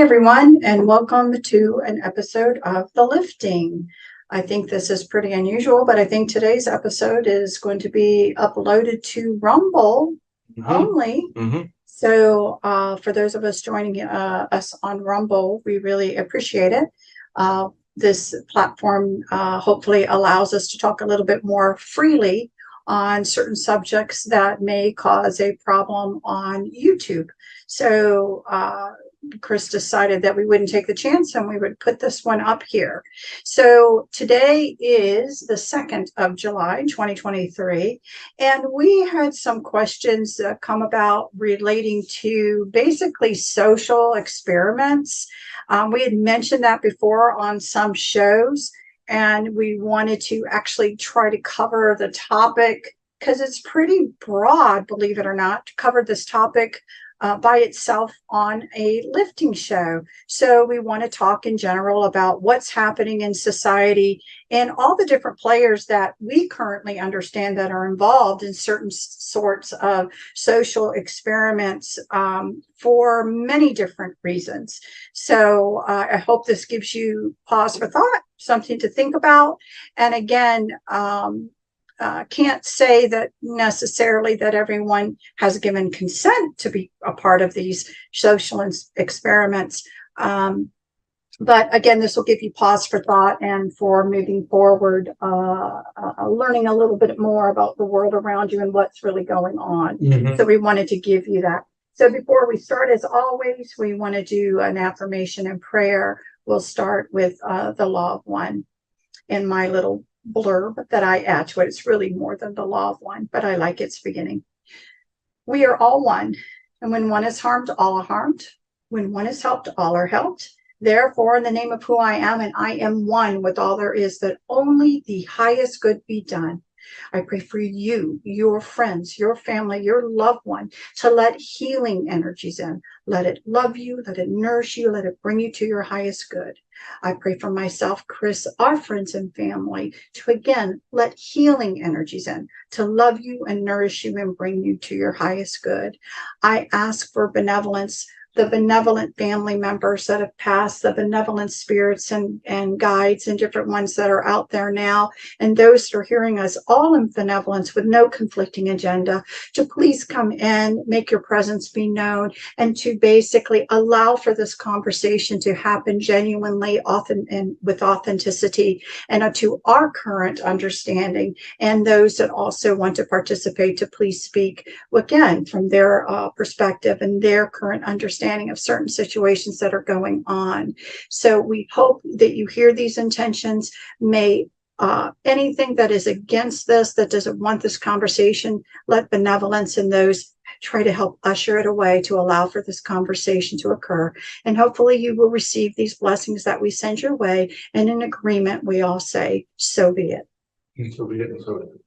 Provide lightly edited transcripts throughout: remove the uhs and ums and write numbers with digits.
everyone, and welcome to an episode of The Lifting. I think this is pretty unusual, but I think today's episode is going to be uploaded to Rumble only. So for those of us joining us on Rumble, we really appreciate it. This platform hopefully allows us to talk a little bit more freely on certain subjects that may cause a problem on YouTube. So Chris decided that we wouldn't take the chance and we would put this one up here. So today is the 2nd of July, 2023, and we had some questions come about relating to basically social experiments. We had mentioned that before on some shows, and we wanted to actually try to cover the topic because it's pretty broad, believe it or not, to cover this topic by itself on a lifting show. So we want to talk in general about what's happening in society and all the different players that we currently understand that are involved in certain sorts of social experiments for many different reasons. So I hope this gives you pause for thought, something to think about. And again, can't say that necessarily that everyone has given consent to be a part of these social experiments. But again, this will give you pause for thought and for moving forward, learning a little bit more about the world around you and what's really going on. So we wanted to give you that. So before we start, as always, we want to do an affirmation and prayer. We'll start with the Law of One in my little blurb that I add to it. It's really more than the Law of One, but I like its beginning. We are all one, and when one is harmed, all are harmed. When one is helped, all are helped. Therefore, in the name of who I am, and I am one with all there is, that only the highest good be done. I pray for you, your friends, your family, your loved one, to let healing energies in. Let it love you, let it nourish you, let it bring you to your highest good. I pray for myself, Chris, our friends and family, to again let healing energies in, to love you and nourish you and bring you to your highest good. I ask for benevolence, the benevolent family members that have passed, the benevolent spirits and guides and different ones that are out there now, and those that are hearing us all in benevolence with no conflicting agenda, to please come in, make your presence be known, and to basically allow for this conversation to happen genuinely, often and with authenticity, and to our current understanding. And those that also want to participate to please speak, again, from their perspective and their current understanding of certain situations that are going on. So we hope that you hear these intentions. May anything that is against this, that doesn't want this conversation, let benevolence in those try to help usher it away to allow for this conversation to occur. And hopefully you will receive these blessings that we send your way. And in agreement, we all say, so be it. So be it. So be it.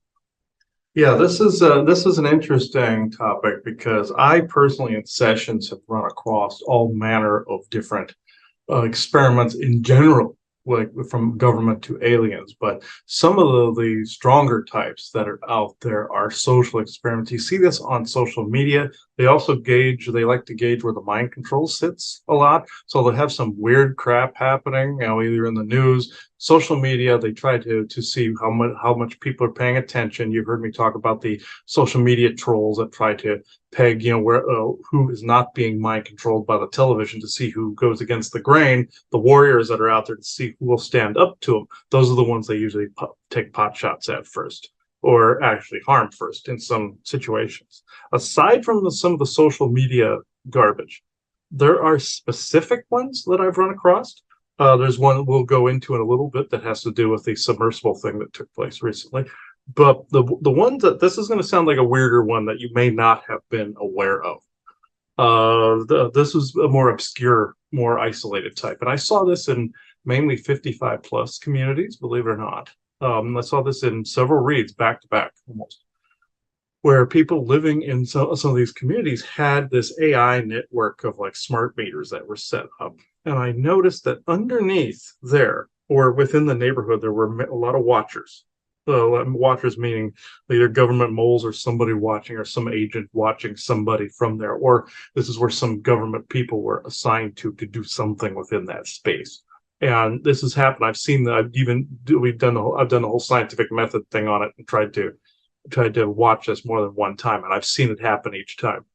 Yeah, this is an interesting topic because I personally in sessions have run across all manner of different experiments in general, like from government to aliens. But some of the stronger types that are out there are social experiments. You see this on social media. They like to gauge where the mind control sits a lot. So they'll have some weird crap happening, either in the news, social media. They try to see how much people are paying attention. You've heard me talk about the social media trolls that try to peg, where who is not being mind controlled by the television, to see who goes against the grain. The warriors that are out there to see who will stand up to them. Those are the ones they usually take pot shots at first, or actually harm first in some situations. Aside from some of the social media garbage, there are specific ones that I've run across. There's one we'll go into in a little bit that has to do with the submersible thing that took place recently. But the ones that, this is going to sound like a weirder one that you may not have been aware of. This is a more obscure, more isolated type. And I saw this in mainly 55 plus communities, believe it or not. I saw this in several reads back to back almost, where people living in some of these communities had this AI network of like smart meters that were set up. And I noticed that underneath there, or within the neighborhood, there were a lot of watchers. watchers meaning either government moles or somebody watching or some agent watching somebody from there, or this is where some government people were assigned to do something within that space. And this has happened. I've seen that. I've done the whole scientific method thing on it and tried to watch this more than one time, and I've seen it happen each time.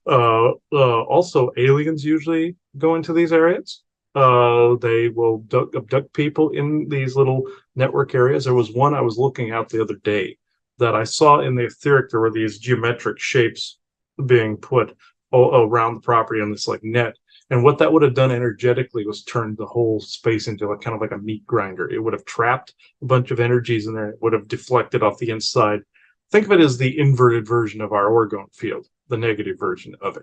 Also, aliens usually go into these areas. They will abduct people in these little network areas. There was one I was looking at the other day that I saw in the etheric. There were these geometric shapes being put around the property on this like net. And what that would have done energetically was turned the whole space into a kind of like a meat grinder. It would have trapped a bunch of energies in there. It would have deflected off the inside. Think of it as the inverted version of our orgone field, the negative version of it.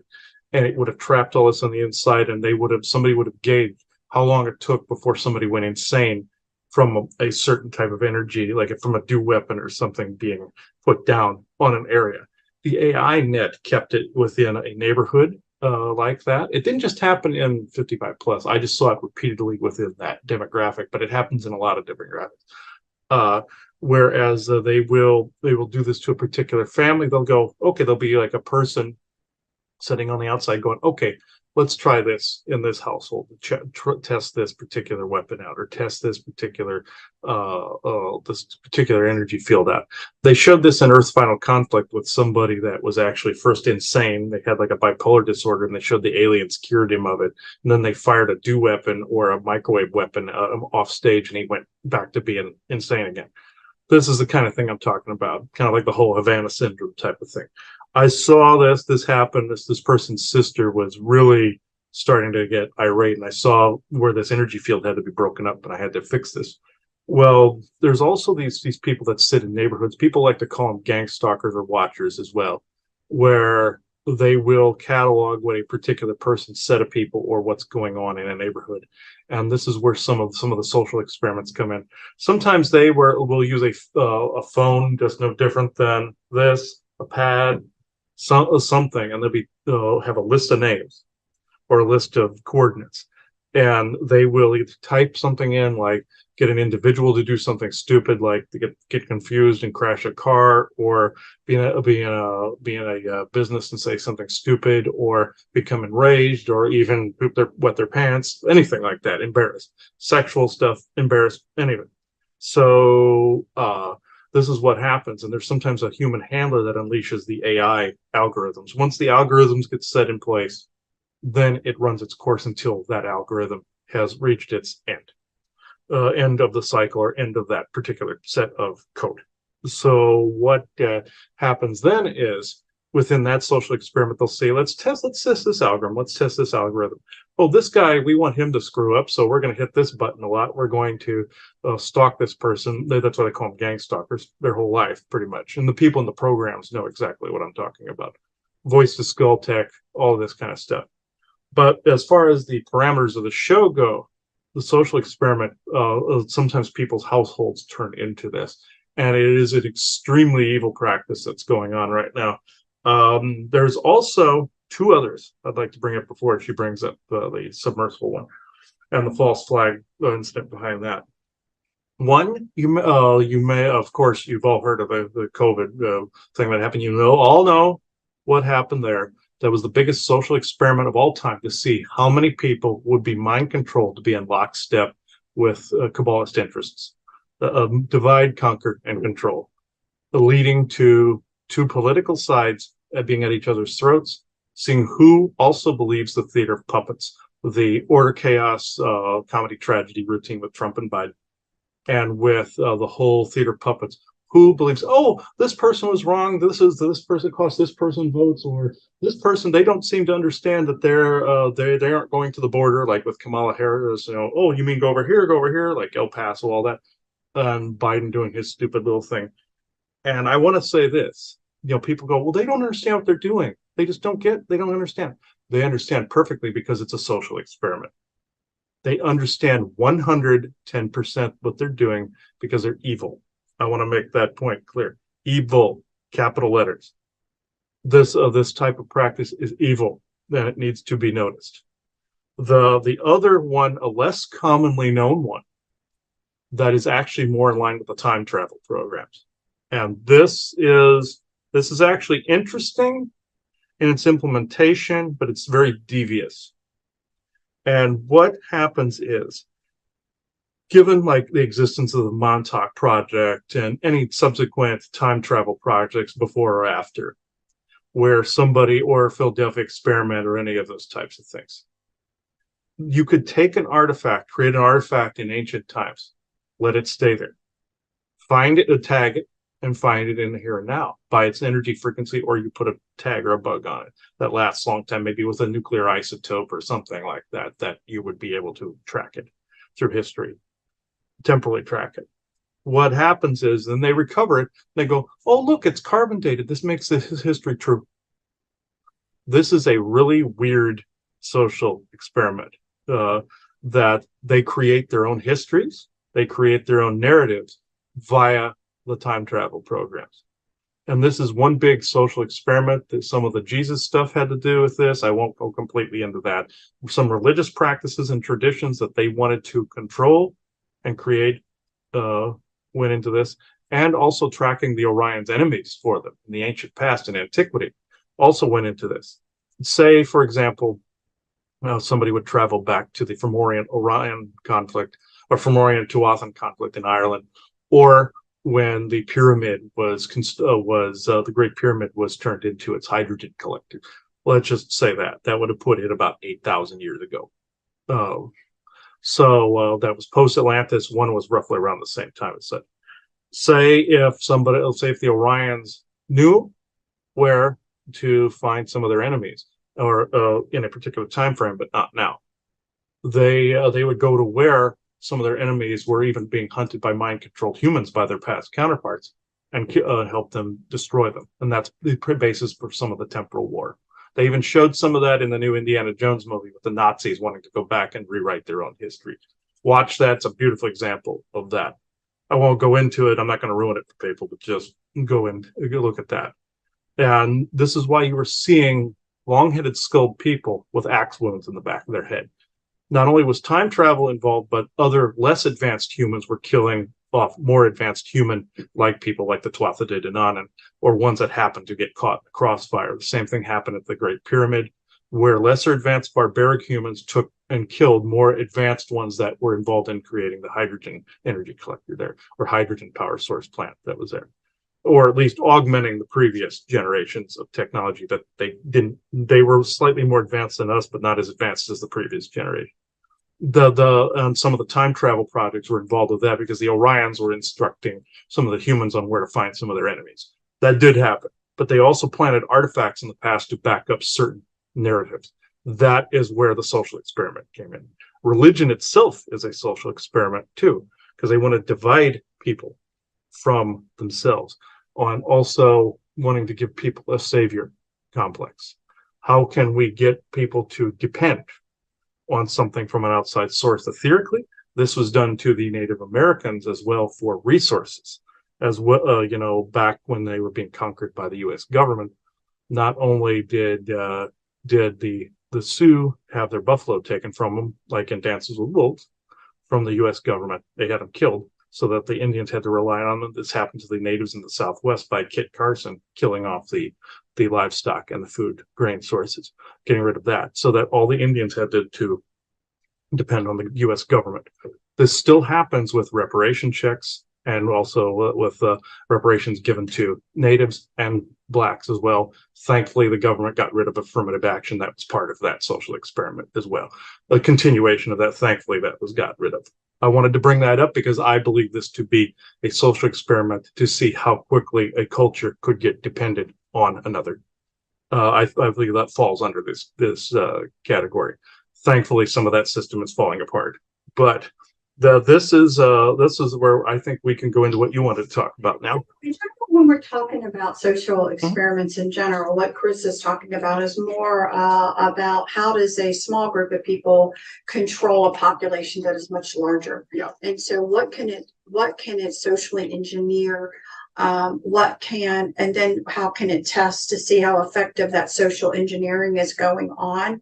And it would have trapped all this on the inside, and somebody would have gauged how long it took before somebody went insane from a certain type of energy, like from a dew weapon or something being put down on an area. The AI net kept it within a neighborhood like that. It didn't just happen in 55 plus. I just saw it repeatedly within that demographic, but it happens in a lot of demographics. Whereas they will do this to a particular family. They'll go, okay, there'll be like a person sitting on the outside going, okay, let's try this in this household, test this particular weapon out, or test this particular energy field out. They showed this in Earth's Final Conflict with somebody that was actually first insane. They had like a bipolar disorder, and they showed the aliens cured him of it. And then they fired a dew weapon or a microwave weapon off stage, and he went back to being insane again. This is the kind of thing I'm talking about, kind of like the whole Havana syndrome type of thing. I saw this happen. This person's sister was really starting to get irate, and I saw where this energy field had to be broken up, and I had to fix this. Well, there's also these people that sit in neighborhoods. People like to call them gang stalkers or watchers as well, where they will catalog what a particular person said of people or what's going on in a neighborhood. And this is where some of the social experiments come in. Sometimes they will use a phone, just no different than this, a pad, something, and they'll have a list of names or a list of coordinates, and they will either type something in, like get an individual to do something stupid, like to get confused and crash a car, or be in a business and say something stupid, or become enraged, or even wet their pants, anything like that, embarrassed, sexual stuff, embarrassed, anything. So this is what happens, and there's sometimes a human handler that unleashes the AI algorithms. Once the algorithms get set in place, then it runs its course until that algorithm has reached its end of the cycle, or end of that particular set of code. So what happens then is, within that social experiment, they'll say, let's test this algorithm. Oh, this guy, we want him to screw up, so we're going to hit this button a lot. We're going to stalk this person. That's what I call them, gang stalkers, their whole life, pretty much. And the people in the programs know exactly what I'm talking about. Voice to skull tech, all this kind of stuff. But as far as the parameters of the show go, the social experiment, sometimes people's households turn into this. And it is an extremely evil practice that's going on right now. There's also two others I'd like to bring up before she brings up the submersible one and the false flag incident behind that. One, you may, of course, you've all heard of the COVID thing that happened. All know what happened there. That was the biggest social experiment of all time, to see how many people would be mind controlled to be in lockstep with Kabbalist interests. Divide, conquer, and control, leading to two political sides being at each other's throats, seeing who also believes the theater of puppets, the order chaos comedy tragedy routine with Trump and Biden, and with the whole theater of puppets. Who believes, oh, this person was wrong, this person cost this person votes, or this person, they don't seem to understand that they aren't going to the border, like with Kamala Harris, oh, you mean go over here, like El Paso, all that, and Biden doing his stupid little thing. And I want to say this, people go, well, they don't understand what they're doing. They just don't understand. They understand perfectly, because it's a social experiment. They understand 110% what they're doing, because they're evil. I want to make that point clear. Evil, capital letters. This type of practice is evil, and it needs to be noticed. The other one, a less commonly known one, that is actually more in line with the time travel programs. And this is actually interesting in its implementation, but it's very devious. And what happens is, given like the existence of the Montauk Project and any subsequent time travel projects before or after, where somebody, or Philadelphia experiment or any of those types of things, you could take an artifact, create an artifact in ancient times, let it stay there, find it, tag it, and find it in the here and now by its energy frequency, or you put a tag or a bug on it that lasts a long time, maybe with a nuclear isotope or something like that, that you would be able to track it through history, temporally track it. What happens is then they recover it. They go, oh, look, it's carbon dated. This makes this history true. This is a really weird social experiment that they create their own histories. They create their own narratives via the time travel programs. And this is one big social experiment. That some of the Jesus stuff had to do with this. I won't go completely into that. Some religious practices and traditions that they wanted to control and create went into this, and also tracking the Orion's enemies for them in the ancient past and antiquity also went into this. Say, for example, somebody would travel back to the Fomorian Orion conflict, or Fomorian Tuathan conflict in Ireland, or when the pyramid was the Great Pyramid was turned into its hydrogen collector. Let's just say that would have put it about 8,000 years ago. So that was post-Atlantis. One was roughly around the same time. It said, say if the Orions knew where to find some of their enemies, or in a particular time frame, but not now, they would go to where some of their enemies were even being hunted by mind-controlled humans by their past counterparts, and help them destroy them. And that's the basis for some of the temporal war. They even showed some of that in the new Indiana Jones movie with the Nazis wanting to go back and rewrite their own history. Watch that. It's a beautiful example of that. I won't go into it. I'm not going to ruin it for people, but just go and look at that. And this is why you were seeing long-headed skulled people with axe wounds in the back of their head. Not only was time travel involved, but other less advanced humans were killing off more advanced human-like people like the Tuatha De Danann, or ones that happened to get caught in the crossfire. The same thing happened at the Great Pyramid, where lesser advanced barbaric humans took and killed more advanced ones that were involved in creating the hydrogen energy collector there, or hydrogen power source plant that was there, or at least augmenting the previous generations of technology that they were slightly more advanced than us, but not as advanced as the previous generation. Some of the time travel projects were involved with that because the Orions were instructing some of the humans on where to find some of their enemies. That did happen, but they also planted artifacts in the past to back up certain narratives. That is where the social experiment came in. Religion itself is a social experiment too, because they want to divide people from themselves, on also wanting to give people a savior complex. How can we get people to depend on something from an outside source? Theoretically, this was done to the Native Americans as well for resources, as well. Back when they were being conquered by the U.S. government, not only did the Sioux have their buffalo taken from them, like in Dances with Wolves, from the U.S. government, they had them killed, so that the Indians had to rely on them. This happened to the natives in the Southwest by Kit Carson killing off the livestock and the food grain sources, getting rid of that, so that all the Indians had to depend on the U.S. government. This still happens with reparation checks, and also with reparations given to natives and blacks as well. Thankfully, the government got rid of affirmative action. That was part of that social experiment as well. A continuation of that, thankfully, that was got rid of. I wanted to bring that up because I believe this to be a social experiment to see how quickly a culture could get dependent on another. I believe that falls under this category. Thankfully, some of that system is falling apart. But this is where I think we can go into what you wanted to talk about now. When we're talking about social experiments in general, what Chris is talking about is more about how does a small group of people control a population that is much larger. Yeah. And so what can it socially engineer? And then how can it test to see how effective that social engineering is going on?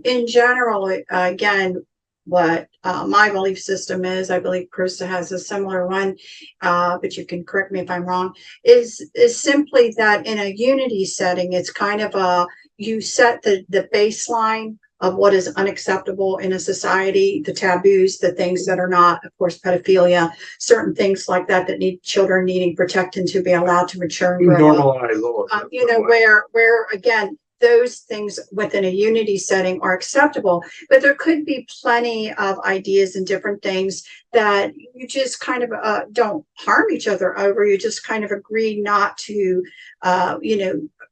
In general, again, what my belief system is. I believe Krista has a similar one, but you can correct me if I'm wrong, is simply that in a unity setting, it's kind of you set the baseline of what is unacceptable in a society, the taboos, the things that are not, of course, pedophilia, certain things like that that need children needing protection to be allowed to mature and grow up. Normalize all of You know, where again, those things within a unity setting are acceptable, but there could be plenty of ideas and different things that you just kind of don't harm each other over. You just kind of agree not to,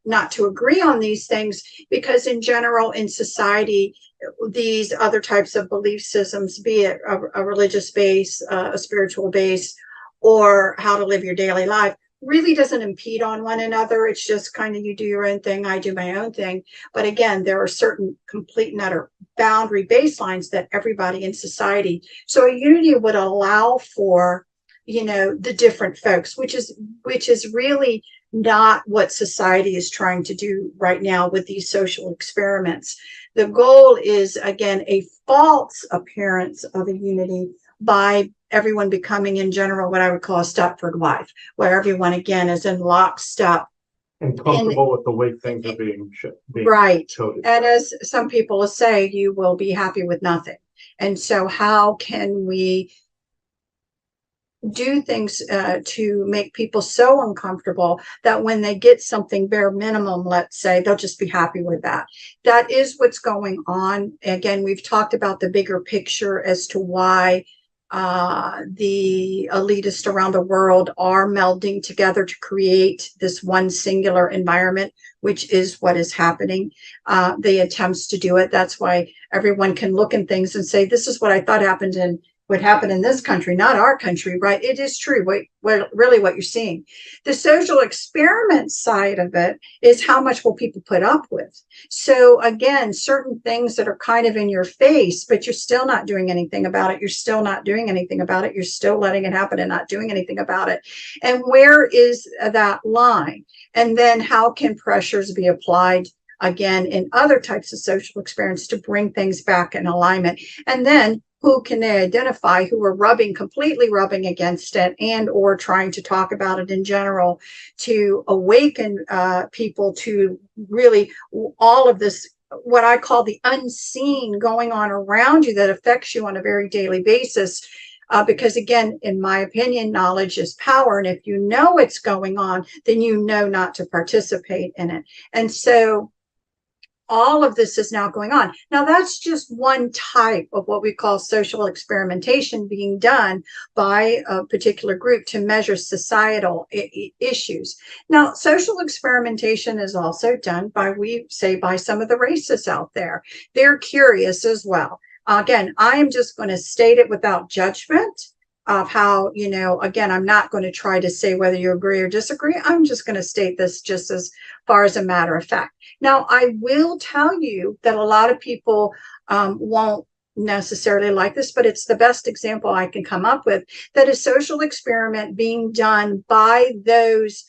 not to agree on these things, because in general in society, these other types of belief systems, be it a religious base, a spiritual base, or how to live your daily life, really doesn't impede on one another. It's just kind of, you do your own thing, I do my own thing. But again, there are certain complete and utter boundary baselines that everybody in society, so a unity would allow for, the different folks, which is really not what society is trying to do right now with these social experiments. The goal is, again, a false appearance of a unity by everyone becoming, in general, what I would call a Stepford wife, where everyone, again, is in lockstep and comfortable with the way things are being right. coded. And as some people say, you will be happy with nothing. And so how can we do things to make people so uncomfortable that when they get something bare minimum, let's say, they'll just be happy with that? That is what's going on. Again, we've talked about the bigger picture as to why the elitists around the world are melding together to create this one singular environment, which is what is happening. The attempts to do it. That's why everyone can look in things and say, this is what I thought happened in would happen in this country, not our country, right? It is true. Really what you're seeing. The social experiment side of it is how much will people put up with? So again, certain things that are kind of in your face, but you're still not doing anything about it. You're still not doing anything about it. You're still letting it happen and not doing anything about it. And where is that line? And then how can pressures be applied again in other types of social experiments to bring things back in alignment? And then who can they identify who are completely rubbing against it, and or trying to talk about it in general to awaken people to really all of this, what I call the unseen going on around you that affects you on a very daily basis. Because again, in my opinion, knowledge is power. And if you know it's going on, then you know not to participate in it. And so all of this is now going on. Now, that's just one type of what we call social experimentation being done by a particular group to measure societal issues. Now, social experimentation is also done by some of the racists out there. They're curious as well. Again, I am just going to state it without judgment of how, again, I'm not going to try to say whether you agree or disagree. I'm just going to state this just as far as a matter of fact. Now, I will tell you that a lot of people won't necessarily like this, but it's the best example I can come up with, that a social experiment being done by those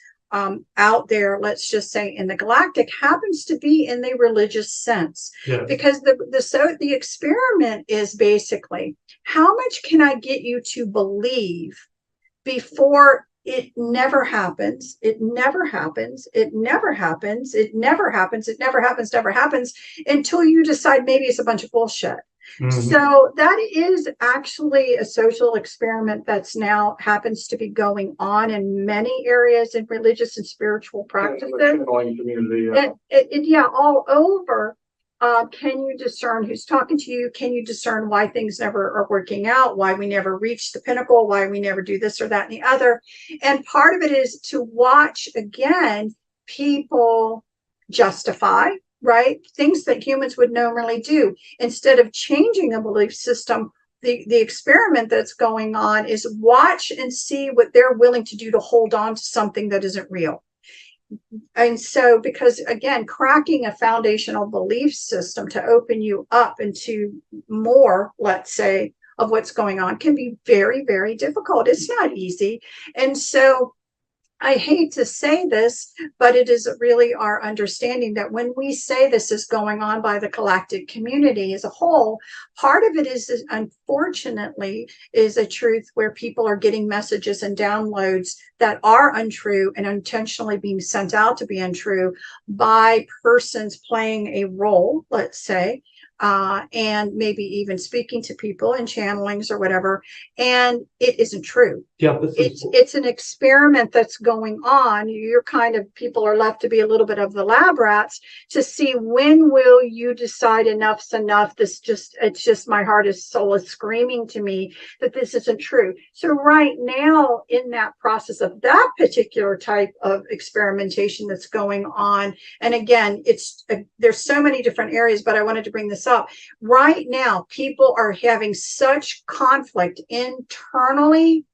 out there, let's just say in the galactic, happens to be in the religious sense. Yes. Because the experiment is basically, how much can I get you to believe before it never happens, it never happens, it never happens, it never happens, it never happens, never happens, until you decide maybe it's a bunch of bullshit. Mm-hmm. So that is actually a social experiment that's now happens to be going on in many areas in religious and spiritual practices. Yeah, all over. Can you discern who's talking to you? Can you discern why things never are working out? Why we never reach the pinnacle? Why we never do this or that and the other? And part of it is to watch, again, people justify, right? Things that humans would normally do. Instead of changing a belief system, the experiment that's going on is watch and see what they're willing to do to hold on to something that isn't real. And so, because again, cracking a foundational belief system to open you up into more, let's say, of what's going on can be very, very difficult. It's not easy. And so I hate to say this, but it is really our understanding that when we say this is going on by the galactic community as a whole, part of it is, unfortunately, is a truth where people are getting messages and downloads that are untrue and intentionally being sent out to be untrue by persons playing a role, let's say, and maybe even speaking to people in channelings or whatever, and it isn't true. Yeah, It's an experiment that's going on. You're kind of, people are left to be a little bit of the lab rats to see, when will you decide enough's enough? It's just, my heart is, soul is screaming to me that this isn't true. So right now, in that process of that particular type of experimentation that's going on, and again, there's so many different areas, but I wanted to bring this up. Right now, people are having such conflict internally.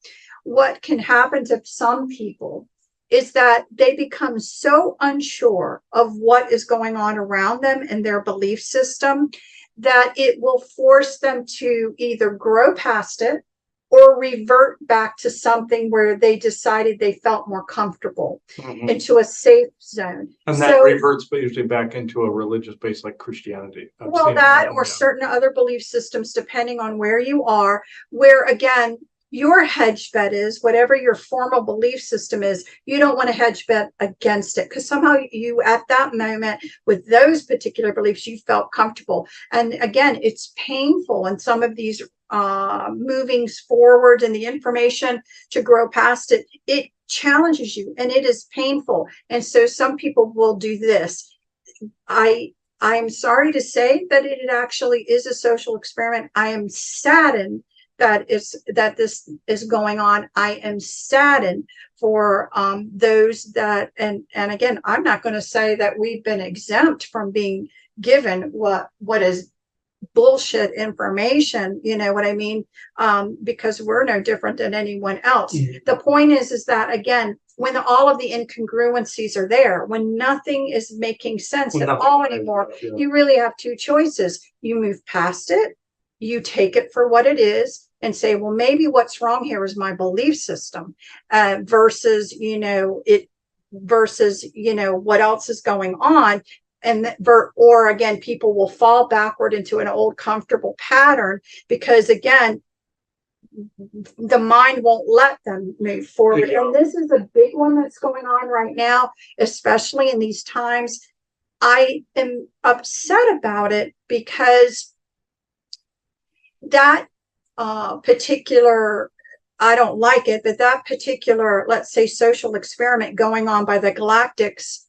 What can happen to some people is that they become so unsure of what is going on around them and their belief system that it will force them to either grow past it or revert back to something where they decided they felt more comfortable, into a safe zone. And that reverts usually back into a religious base like Christianity. Well, that or certain other belief systems, depending on where you are, where again, your hedge bet is whatever your formal belief system is. You don't want to hedge bet against it, because somehow you, at that moment, with those particular beliefs, you felt comfortable. And again, it's painful. And some of these movings forward and the information to grow past it, it challenges you and it is painful. And so some people will do this. I'm sorry to say that it actually is a social experiment. I am saddened that this is going on. I am saddened for those that, and again, I'm not going to say that we've been exempt from being given what is bullshit information, you know what I mean? Because we're no different than anyone else. The point is that, again, when all of the incongruencies are there, when nothing is making sense at all anymore, you really have two choices. You move past it, you take it for what it is, and say, well, maybe what's wrong here is my belief system, versus what else is going on. And or again, people will fall backward into an old comfortable pattern because, again, the mind won't let them move forward. And this is a big one that's going on right now, especially in these times. I am upset about it because that particular, I don't like it, but that particular, let's say, social experiment going on by the Galactics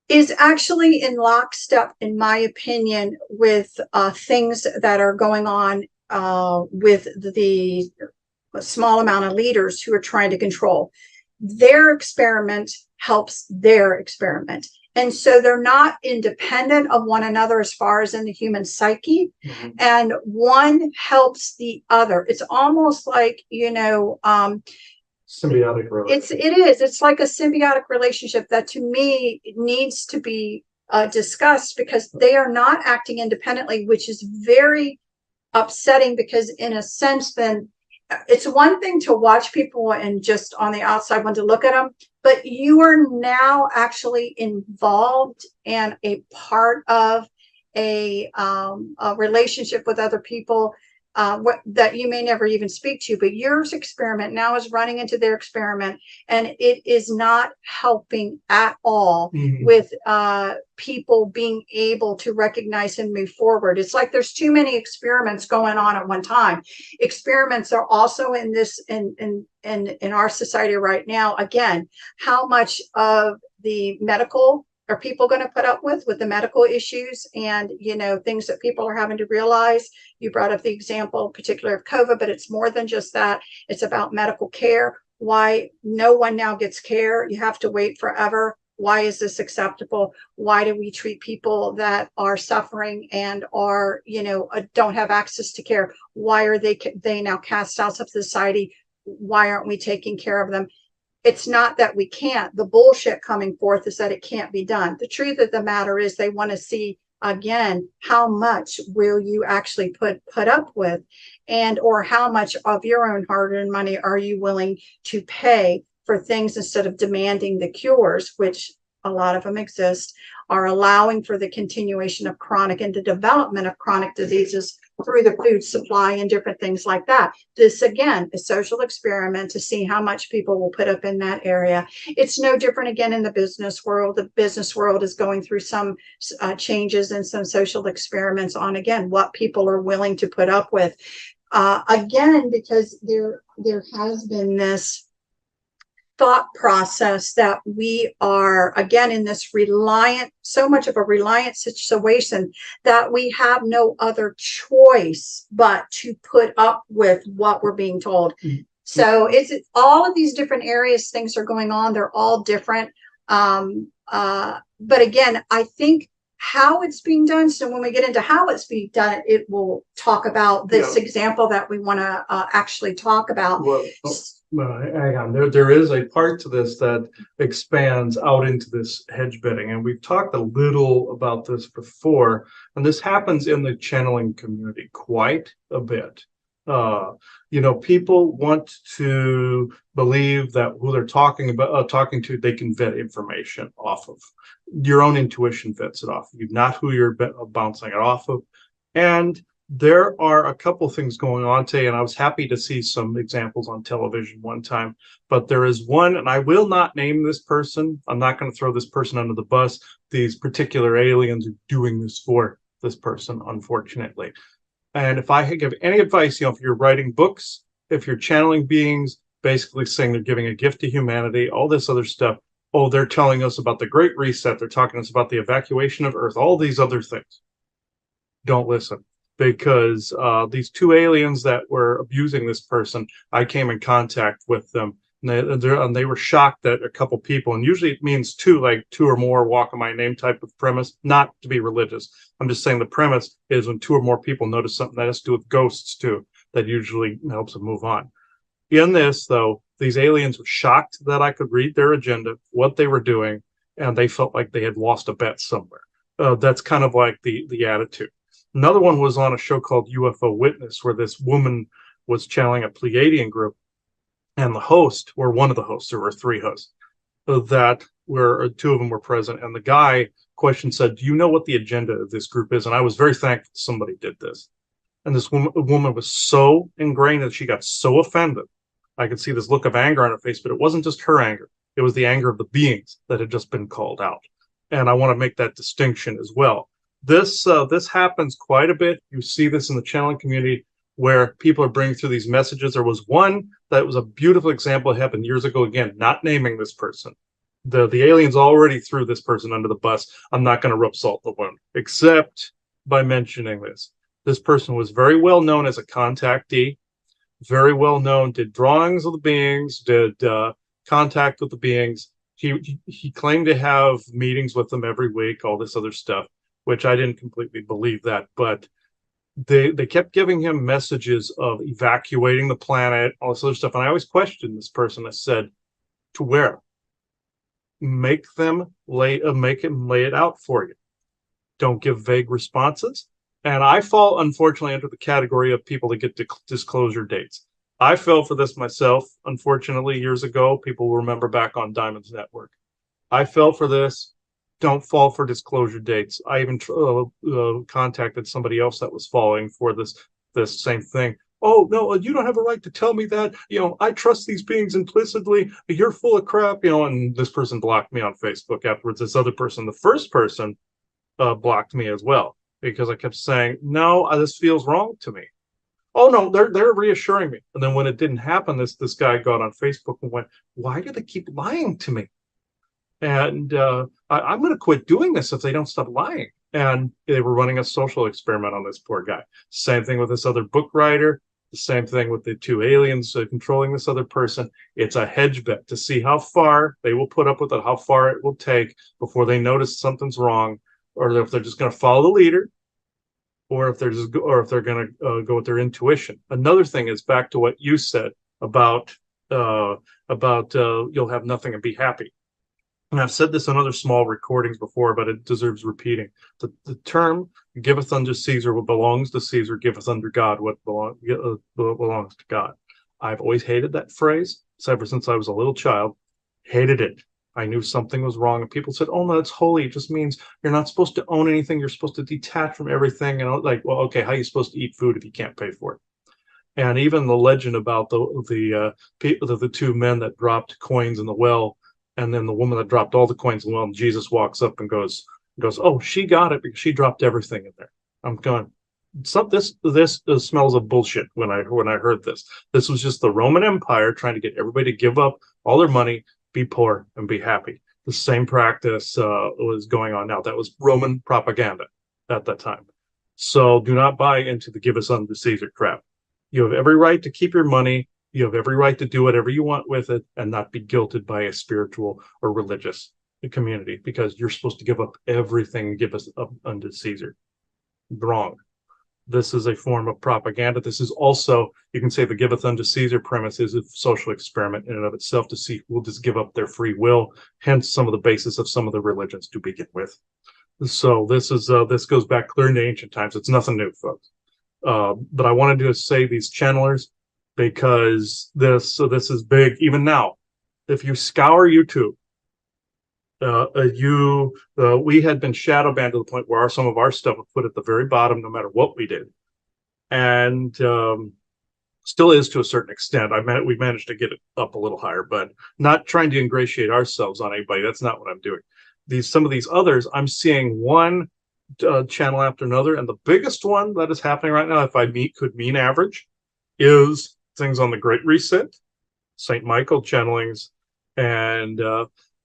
is actually in lockstep, in my opinion, with things that are going on with the small amount of leaders who are trying to control. Their experiment helps their experiment. And so they're not independent of one another as far as in the human psyche. And one helps the other. It's almost like, symbiotic relationship. It's like a symbiotic relationship that, to me, needs to be discussed, because they are not acting independently, which is very upsetting, because in a sense, then it's one thing to watch people and just on the outside want to look at them, but you are now actually involved and a part of a relationship with other people that you may never even speak to, but your experiment now is running into their experiment, and it is not helping at all with people being able to recognize and move forward. It's like there's too many experiments going on at one time. Experiments are also in this in our society right now. Again, how much of the medical are people going to put up with the medical issues and, things that people are having to realize? You brought up the example, particular of COVID, but it's more than just that. It's about medical care. Why no one now gets care? You have to wait forever. Why is this acceptable? Why do we treat people that are suffering and are, don't have access to care? Why are they now cast out of society? Why aren't we taking care of them? It's not that we can't. The bullshit coming forth is that it can't be done. The truth of the matter is they want to see, again, how much will you actually put up with, and or how much of your own hard-earned money are you willing to pay for things instead of demanding the cures, which a lot of them exist, are allowing for the continuation of chronic and the development of chronic diseases through the food supply and different things like that. This, again, a social experiment to see how much people will put up in that area. It's no different, again, in the business world. The business world is going through some changes and some social experiments on, again, what people are willing to put up with. Again, because there has been this thought process that we are, again, in this so much of a reliant situation that we have no other choice but to put up with what we're being told. Mm-hmm. So it's all of these different areas, things are going on. They're all different. But again, I think how it's being done. So when we get into how it's being done, it will talk about this example that we want to actually talk about. Well, hang on. There is a part to this that expands out into this hedge betting, and we've talked a little about this before. And this happens in the channeling community quite a bit. People want to believe that who they're talking to, they can vet information off of. Your own intuition vets it off of you, not who you're bouncing it off of. And there are a couple things going on today, and I was happy to see some examples on television one time. But there is one, and I will not name this person. I'm not going to throw this person under the bus. These particular aliens are doing this for this person, unfortunately. And if I give any advice, if you're writing books, if you're channeling beings, basically saying they're giving a gift to humanity, all this other stuff. Oh, they're telling us about the Great Reset. They're talking to us about the evacuation of Earth, all these other things. Don't listen. Because these two aliens that were abusing this person, I came in contact with them, and they were shocked that a couple people, and usually it means two or more walk in my name type of premise, not to be religious. I'm just saying the premise is when two or more people notice something that has to do with ghosts too, that usually helps them move on. In this, though, these aliens were shocked that I could read their agenda, what they were doing, and they felt like they had lost a bet somewhere. That's kind of like the attitude. Another one was on a show called UFO Witness, where this woman was channeling a Pleiadian group, and the host, or one of the hosts, there were three hosts, that were two of them were present, and the guy said, "Do you know what the agenda of this group is?" And I was very thankful somebody did this. And this woman was so ingrained that she got so offended. I could see this look of anger on her face, but it wasn't just her anger. It was the anger of the beings that had just been called out. And I want to make that distinction as well. This happens quite a bit. You see this in the channeling community where people are bringing through these messages. There was one that was a beautiful example. It happened years ago. Again, not naming this person. The aliens already threw this person under the bus. I'm not going to rub salt in the wound, except by mentioning this. This person was very well known as a contactee, very well known, did drawings of the beings, did contact with the beings. He claimed to have meetings with them every week, all this other stuff, which I didn't completely believe that, but they kept giving him messages of evacuating the planet, all this other stuff. And I always questioned this person. I said, to where? Make him lay it out for you. Don't give vague responses. And I fall, unfortunately, into the category of people that get disclosure dates. I fell for this myself, unfortunately, years ago. People will remember back on Diamonds Network. I fell for this. Don't fall for disclosure dates. I even contacted somebody else that was falling for this same thing. Oh, no, you don't have a right to tell me that. I trust these beings implicitly. You're full of crap. And this person blocked me on Facebook afterwards. This other person, the first person, blocked me as well because I kept saying, no, this feels wrong to me. Oh, no, they're reassuring me. And then when it didn't happen, this guy got on Facebook and went, why do they keep lying to me? And I'm going to quit doing this if they don't stop lying. And they were running a social experiment on this poor guy. Same thing with this other book writer. The same thing with the two aliens controlling this other person. It's a hedge bet to see how far they will put up with it, how far it will take before they notice something's wrong, or if they're just going to follow the leader, or if they're going to go with their intuition. Another thing is back to what you said about you'll have nothing and be happy. And I've said this on other small recordings before, but it deserves repeating. The term "giveth unto Caesar what belongs to Caesar, giveth unto God what belongs to God." I've always hated that phrase So ever since I was a little child, hated it. I knew something was wrong, and people said, "Oh no, it's holy. It just means you're not supposed to own anything. You're supposed to detach from everything." And I was like, "Well, okay, how are you supposed to eat food if you can't pay for it?" And even the legend about the two men that dropped coins in the well, and then the woman that dropped all the coins in the well, and Jesus walks up and goes, "Oh, she got it because she dropped everything in there." I'm going, this smells of bullshit when I heard this. This was just the Roman Empire trying to get everybody to give up all their money, be poor, and be happy. The same practice was going on now. That was Roman propaganda at that time. So do not buy into the give us unto Caesar crap. You have every right to keep your money. You have every right to do whatever you want with it and not be guilted by a spiritual or religious community because you're supposed to give up everything and give us up unto Caesar. Wrong. This is a form of propaganda. This is also, you can say, the giveth unto Caesar premise is a social experiment in and of itself to see who will just give up their free will, hence some of the basis of some of the religions to begin with. So this goes back clear into ancient times. It's nothing new, folks. But I wanted to say these channelers because this is big even now. If you scour YouTube, we had been shadow banned to the point where some of our stuff was put at the very bottom, no matter what we did, and still is to a certain extent. We managed to get it up a little higher, but not trying to ingratiate ourselves on anybody. That's not what I'm doing. Some of these others, I'm seeing one channel after another, and the biggest one that is happening right now, if I could mean average, is things on the Great Reset, Saint Michael channelings, and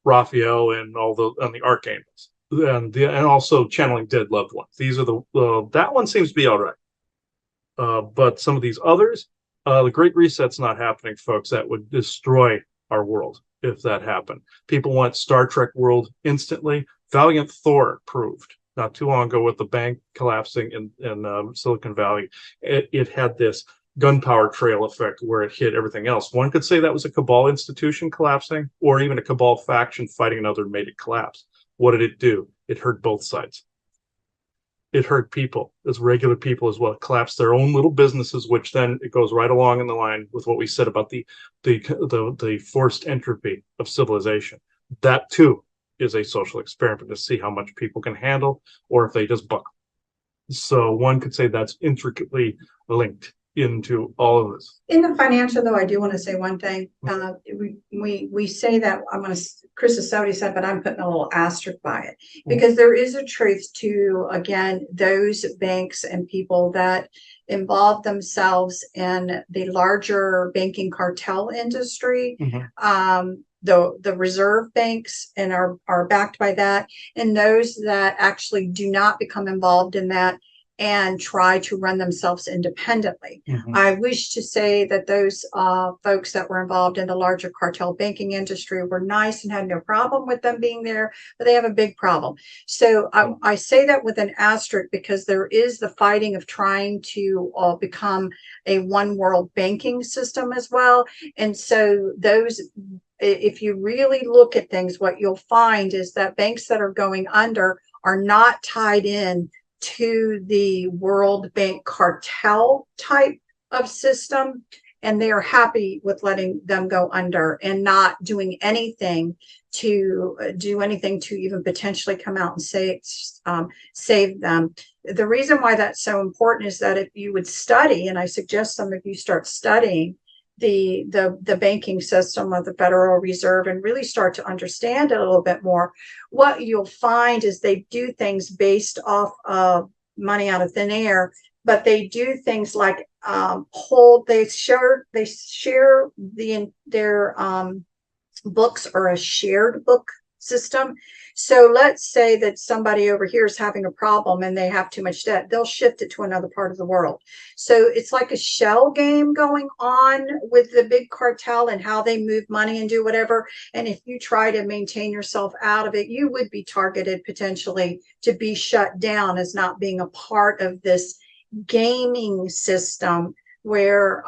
Raphael and the archangels, and also channeling dead loved ones. These are that one seems to be all right, but some of these others, the Great Reset's not happening, folks. That would destroy our world if that happened. People want Star Trek world instantly. Valiant Thor proved not too long ago with the bank collapsing in Silicon Valley. It had this gunpowder trail effect where it hit everything else. One could say that was a cabal institution collapsing, or even a cabal faction fighting another made it collapse. What did it do? It hurt both sides. It hurt people, as regular people as well. It collapsed their own little businesses, which then it goes right along in the line with what we said about the forced entropy of civilization. That too is a social experiment to see how much people can handle, or if they just buckle. So one could say that's intricately linked into all of this. In the financial, though, I do want to say one thing. We say that Chris has already said, but I'm putting a little asterisk by it because there is a truth to, again, those banks and people that involve themselves in the larger banking cartel industry. The reserve banks and are backed by that, and those that actually do not become involved in that and try to run themselves independently. I wish to say that those folks that were involved in the larger cartel banking industry were nice and had no problem with them being there, but they have a big problem. So I say that with an asterisk because there is the fighting of trying to become a one world banking system as well. And so if you really look at things, what you'll find is that banks that are going under are not tied in to the World Bank cartel type of system, and they are happy with letting them go under and not doing anything to even potentially come out and save them. The reason why that's so important is that if you would study, and I suggest some of you start studying the banking system of the Federal Reserve and really start to understand it a little bit more, what you'll find is they do things based off of money out of thin air, but they do things like they share their books are a shared book system. So let's say that somebody over here is having a problem and they have too much debt. They'll shift it to another part of the world. So it's like a shell game going on with the big cartel and how they move money and do whatever. And if you try to maintain yourself out of it, you would be targeted potentially to be shut down as not being a part of this gaming system where,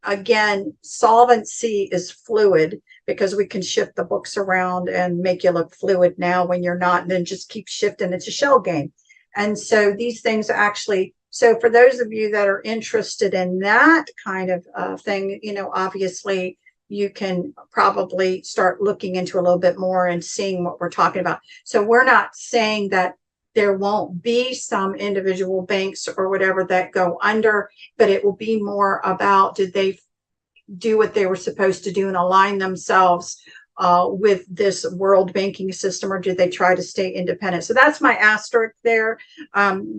again, solvency is fluid because we can shift the books around and make you look fluid now when you're not, and then just keep shifting. It's a shell game. And so these things actually, so for those of you that are interested in that kind of thing, obviously you can probably start looking into a little bit more and seeing what we're talking about. So we're not saying that there won't be some individual banks or whatever that go under, but it will be more about, did they do what they were supposed to do and align themselves with this world banking system, or did they try to stay independent? So that's my asterisk there,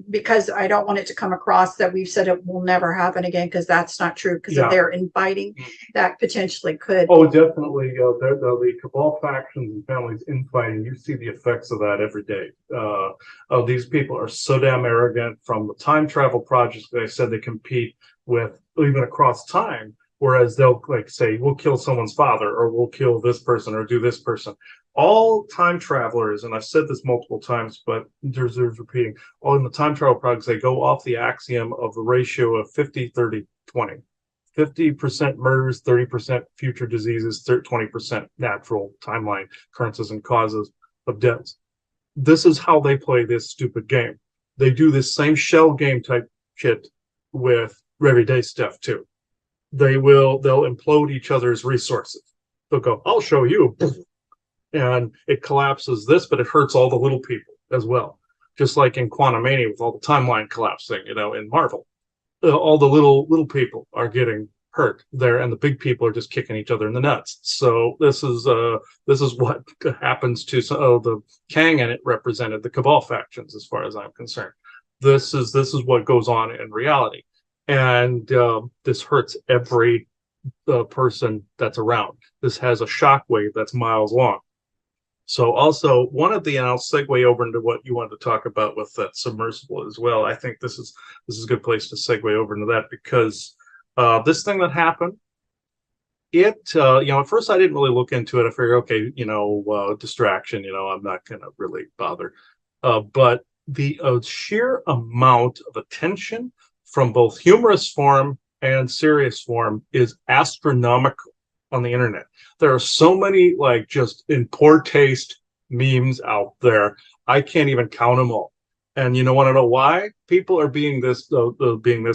because I don't want it to come across that we've said it will never happen again, because that's not true, because if they're inviting, that potentially could. Oh, definitely. The cabal factions and families infighting, you see the effects of that every day. These people are so damn arrogant. From the time travel projects that I said they compete with, even across time. Whereas they'll like say, we'll kill someone's father, or we'll kill this person, or do this person. All time travelers, and I've said this multiple times, but there's repeating, all in the time travel projects, they go off the axiom of the ratio of 50, 30, 20. 50% murders, 30% future diseases, 20% natural timeline occurrences and causes of deaths. This is how they play this stupid game. They do this same shell game type shit with everyday stuff too. They'll implode each other's resources. They'll go, I'll show you. And it collapses this, but it hurts all the little people as well. Just like in Quantumania with all the timeline collapsing, in Marvel. All the little people are getting hurt there, and the big people are just kicking each other in the nuts. So this is what happens to the Kang, and it represented the Cabal factions, as far as I'm concerned. This is what goes on in reality. And this hurts every person that's around. This has a shockwave that's miles long. So also one of the, and I'll segue over into what you wanted to talk about with that submersible as well. I think this is a good place to segue over into that, because this thing that happened, at first I didn't really look into it. I figured, okay, distraction, I'm not going to really bother. But the sheer amount of attention from both humorous form and serious form is astronomical on the internet. There are so many just in poor taste memes out there. I can't even count them all. And want to know why people are being this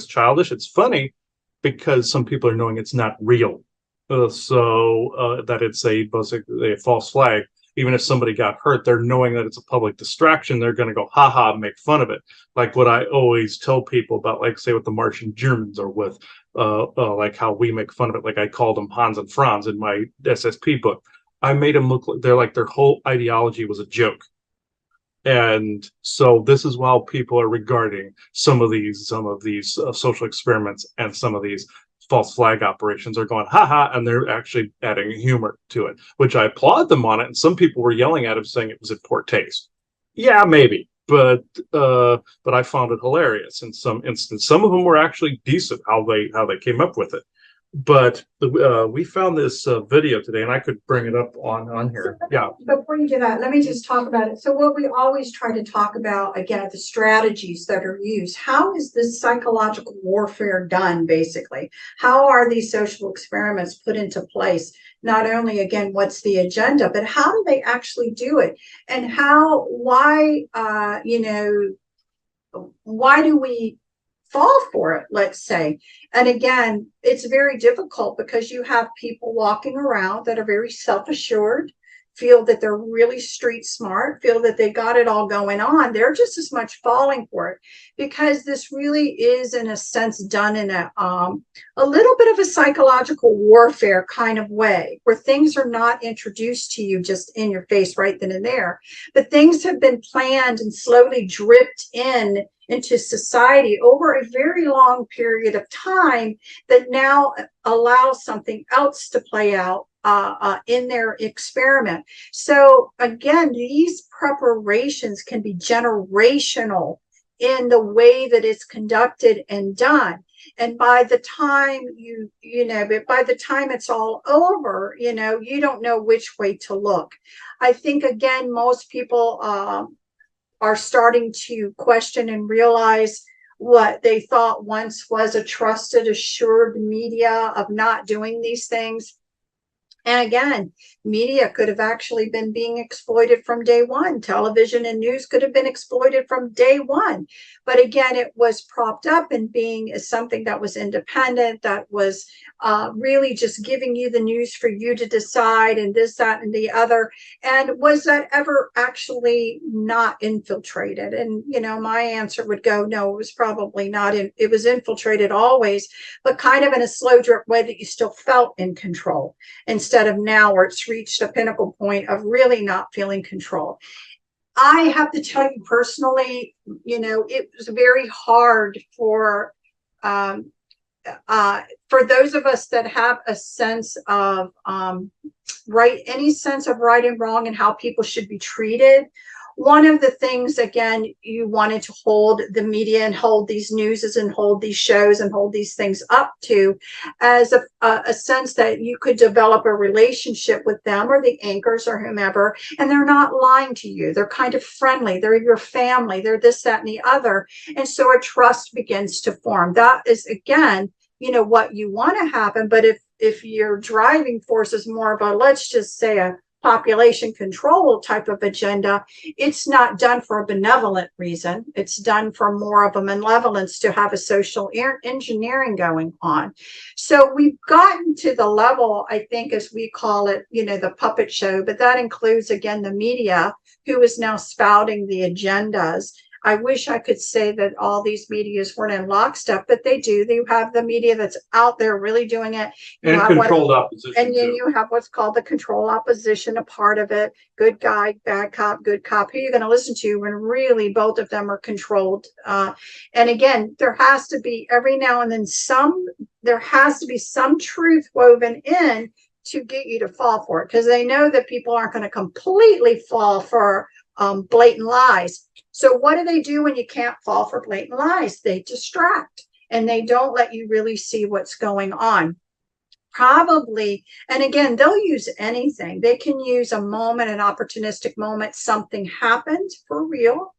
childish? It's funny because some people are knowing it's not real, that it's a false flag. Even if somebody got hurt, they're knowing that it's a public distraction. They're going to go, haha, make fun of it. Like what I always tell people about, say, with the Martian Germans, or with like how we make fun of it. Like I called them Hans and Franz in my SSP book. I made them look like their whole ideology was a joke. And so this is how people are regarding some of these social experiments and some of these false flag operations are going, haha, and they're actually adding humor to it, which I applaud them on it. And some people were yelling at him saying it was in poor taste. Yeah, maybe, but I found it hilarious in some instances. Some of them were actually decent how they came up with it. But we found this video today, and I could bring it up on here. Yeah. Before you do that, let me just talk about it. So what we always try to talk about, again, the strategies that are used. How is this psychological warfare done, basically? How are these social experiments put into place? Not only, again, what's the agenda, but how do they actually do it? And why do we fall for it, let's say? And again, it's very difficult because you have people walking around that are very self-assured, feel that they're really street smart, feel that they got it all going on. They're just as much falling for it, because this really is, in a sense, done in a little bit of a psychological warfare kind of way, where things are not introduced to you just in your face right then and there, but things have been planned and slowly dripped into society over a very long period of time, that now allows something else to play out in their experiment. So again, these preparations can be generational in the way that it's conducted and done. And by the time by the time it's all over, you don't know which way to look. I think, again, most people are starting to question and realize what they thought once was a trusted, assured media of not doing these things. And again, media could have actually been being exploited from day one. Television and news could have been exploited from day one. But again, it was propped up and being something that was independent, that was really just giving you the news for you to decide, and this, that, and the other. And was that ever actually not infiltrated? And, my answer would go, no, it was probably not. It was infiltrated always, but kind of in a slow drip way that you still felt in control, instead of now where it's reached a pinnacle point of really not feeling control. I have to tell you personally, it was very hard for those of us that have a sense of any sense of right and wrong and how people should be treated. One of the things, again, you wanted to hold the media and hold these newses and hold these shows and hold these things up to as a sense that you could develop a relationship with them or the anchors or whomever, and they're not lying to you. They're kind of friendly. They're your family. They're this, that, and the other. And so a trust begins to form. That is, again, what you want to happen. But if your driving force is more of a, let's just say, a population control type of agenda, it's not done for a benevolent reason. It's done for more of a malevolence to have a social engineering going on. So we've gotten to the level, I think, as we call it, the puppet show, but that includes, again, the media, who is now spouting the agendas. I wish I could say that all these medias weren't in lockstep, but they do. They have the media that's out there really doing it. And controlled opposition. And then you have what's called the control opposition, a part of it. Good guy, bad cop, good cop. Who are you going to listen to when really both of them are controlled? And again, there has to be every now and then there has to be some truth woven in to get you to fall for it, because they know that people aren't going to completely fall for blatant lies. So what do they do when you can't fall for blatant lies? They distract, and they don't let you really see what's going on. Probably, and again, they'll use anything. They can use a moment, an opportunistic moment, something happened for real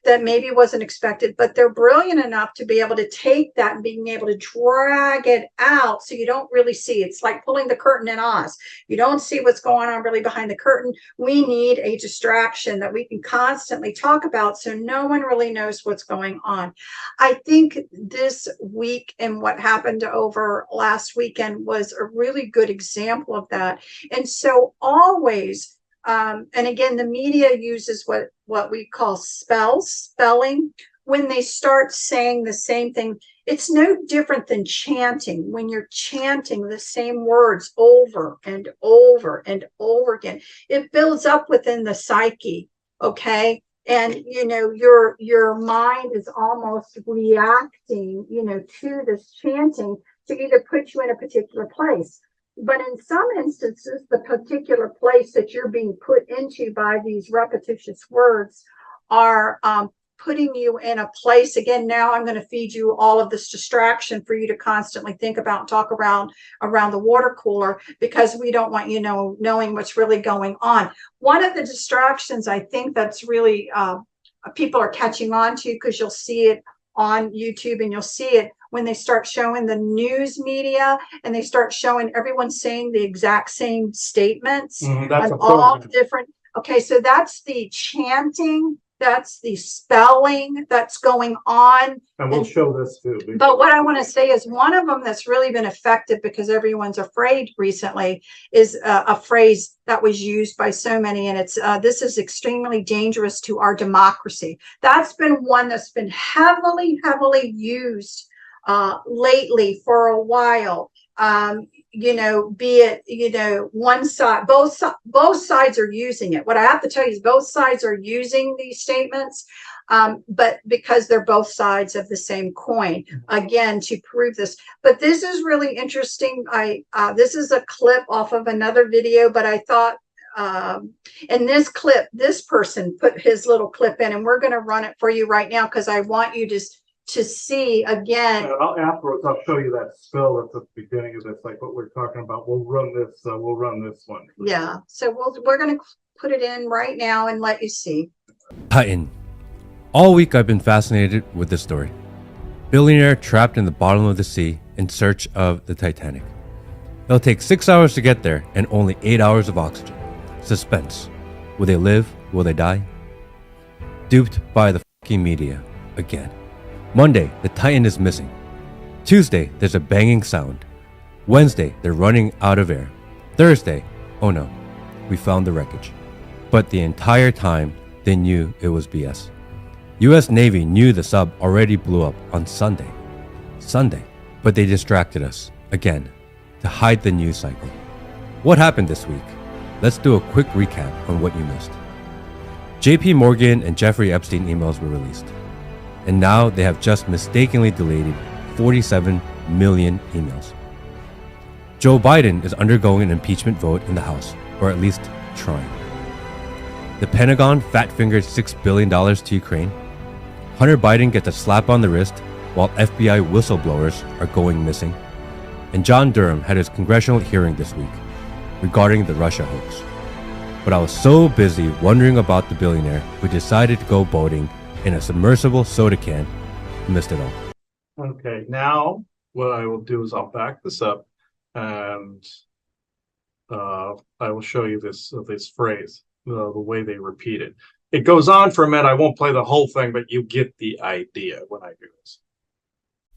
that maybe wasn't expected, but they're brilliant enough to be able to take that and being able to drag it out so you don't really see. It's like pulling the curtain in Oz. You don't see what's going on really behind the curtain. We need a distraction that we can constantly talk about so no one really knows what's going on. I think this week and what happened over last weekend was a really good example of that. And so always, and again, the media uses what we call spelling. When they start saying the same thing, it's no different than chanting. When you're chanting the same words over and over and over again, it builds up within the psyche, okay? And, your mind is almost reacting, to this chanting to either put you in a particular place. But in some instances, the particular place that you're being put into by these repetitious words are putting you in a place. Again, now I'm going to feed you all of this distraction for you to constantly think about and talk around the water cooler, because we don't want you knowing what's really going on. One of the distractions I think that's really people are catching on to, because you'll see it on YouTube and you'll see it when they start showing the news media and they start showing everyone saying the exact same statements That's on all different. Okay, so that's the chanting, that's the spelling that's going on. And we'll show this too. But what I want to say is one of them that's really been effective, because everyone's afraid recently, is a phrase that was used by so many, and it's this is extremely dangerous to our democracy. That's been one that's been heavily used lately for a while. Be it, one side, both sides are using it. What I have to tell you is both sides are using these statements, but because they're both sides of the same coin, again, to prove this. But this is really interesting. This is a clip off of another video, but I thought, in this clip, this person put his little clip in, and we're going to run it for you right now, because I want you to see again. Afterwards, I'll show you that spell at the beginning of this, like what we're talking about. We'll run this one. Yeah, so we're going to put it in right now and let you see. Titan. All week I've been fascinated with this story. Billionaire trapped in the bottom of the sea in search of the Titanic. It'll take 6 hours to get there and only 8 hours of oxygen. Suspense. Will they live? Will they die? Duped by the fucking media again. Monday, the Titan is missing. Tuesday, there's a banging sound. Wednesday, they're running out of air. Thursday, oh no, we found the wreckage. But the entire time, they knew it was BS. US Navy knew the sub already blew up on Sunday. But they distracted us, again, to hide the news cycle. What happened this week? Let's do a quick recap on what you missed. JP Morgan and Jeffrey Epstein emails were released. And now they have just mistakenly deleted 47 million emails. Joe Biden is undergoing an impeachment vote in the House, or at least trying. The Pentagon fat-fingered $6 billion to Ukraine. Hunter Biden gets a slap on the wrist while FBI whistleblowers are going missing. And John Durham had his congressional hearing this week regarding the Russia hoax. But I was so busy wondering about the billionaire who decided to go boating in a submersible soda can, missed it all. Okay, now what I will do is I'll back this up and I will show you this phrase, the way they repeat it. It goes on for a minute. I won't play the whole thing, but you get the idea when I do this.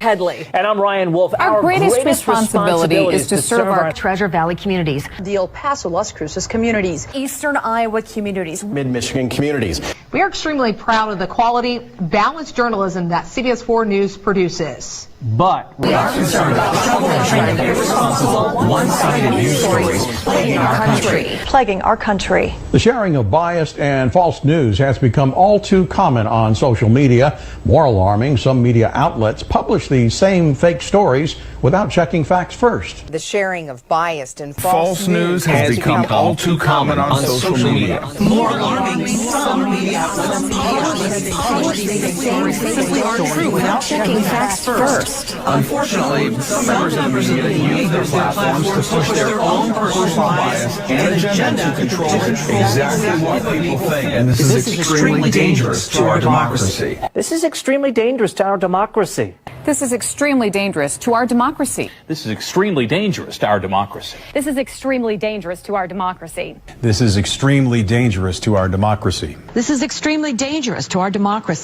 Headley. And I'm Ryan Wolf. Our greatest responsibility is to serve our Treasure Valley communities, the El Paso, Las Cruces communities, Eastern Iowa communities, Mid-Michigan communities. We are extremely proud of the quality, balanced journalism that CBS 4 News produces. But we are concerned about the trouble and trend of irresponsible, one-sided news stories plaguing our country. The sharing of biased and false news has become all too common on social media. More alarming, some media outlets publish these same fake stories without checking facts first. The sharing of biased and false news has become all too common on social media. More alarming, some media outlets publish these same fake stories without checking facts first. Unfortunately, some members of the media use their platforms to push their own personal bias and agenda to control exactly what people think. And this is extremely dangerous to our democracy. this is extremely dangerous to our democracy. This is extremely dangerous to our democracy. This is extremely dangerous to our democracy. This is extremely dangerous to our democracy. This is extremely dangerous to our democracy. This is extremely dangerous to our democracy.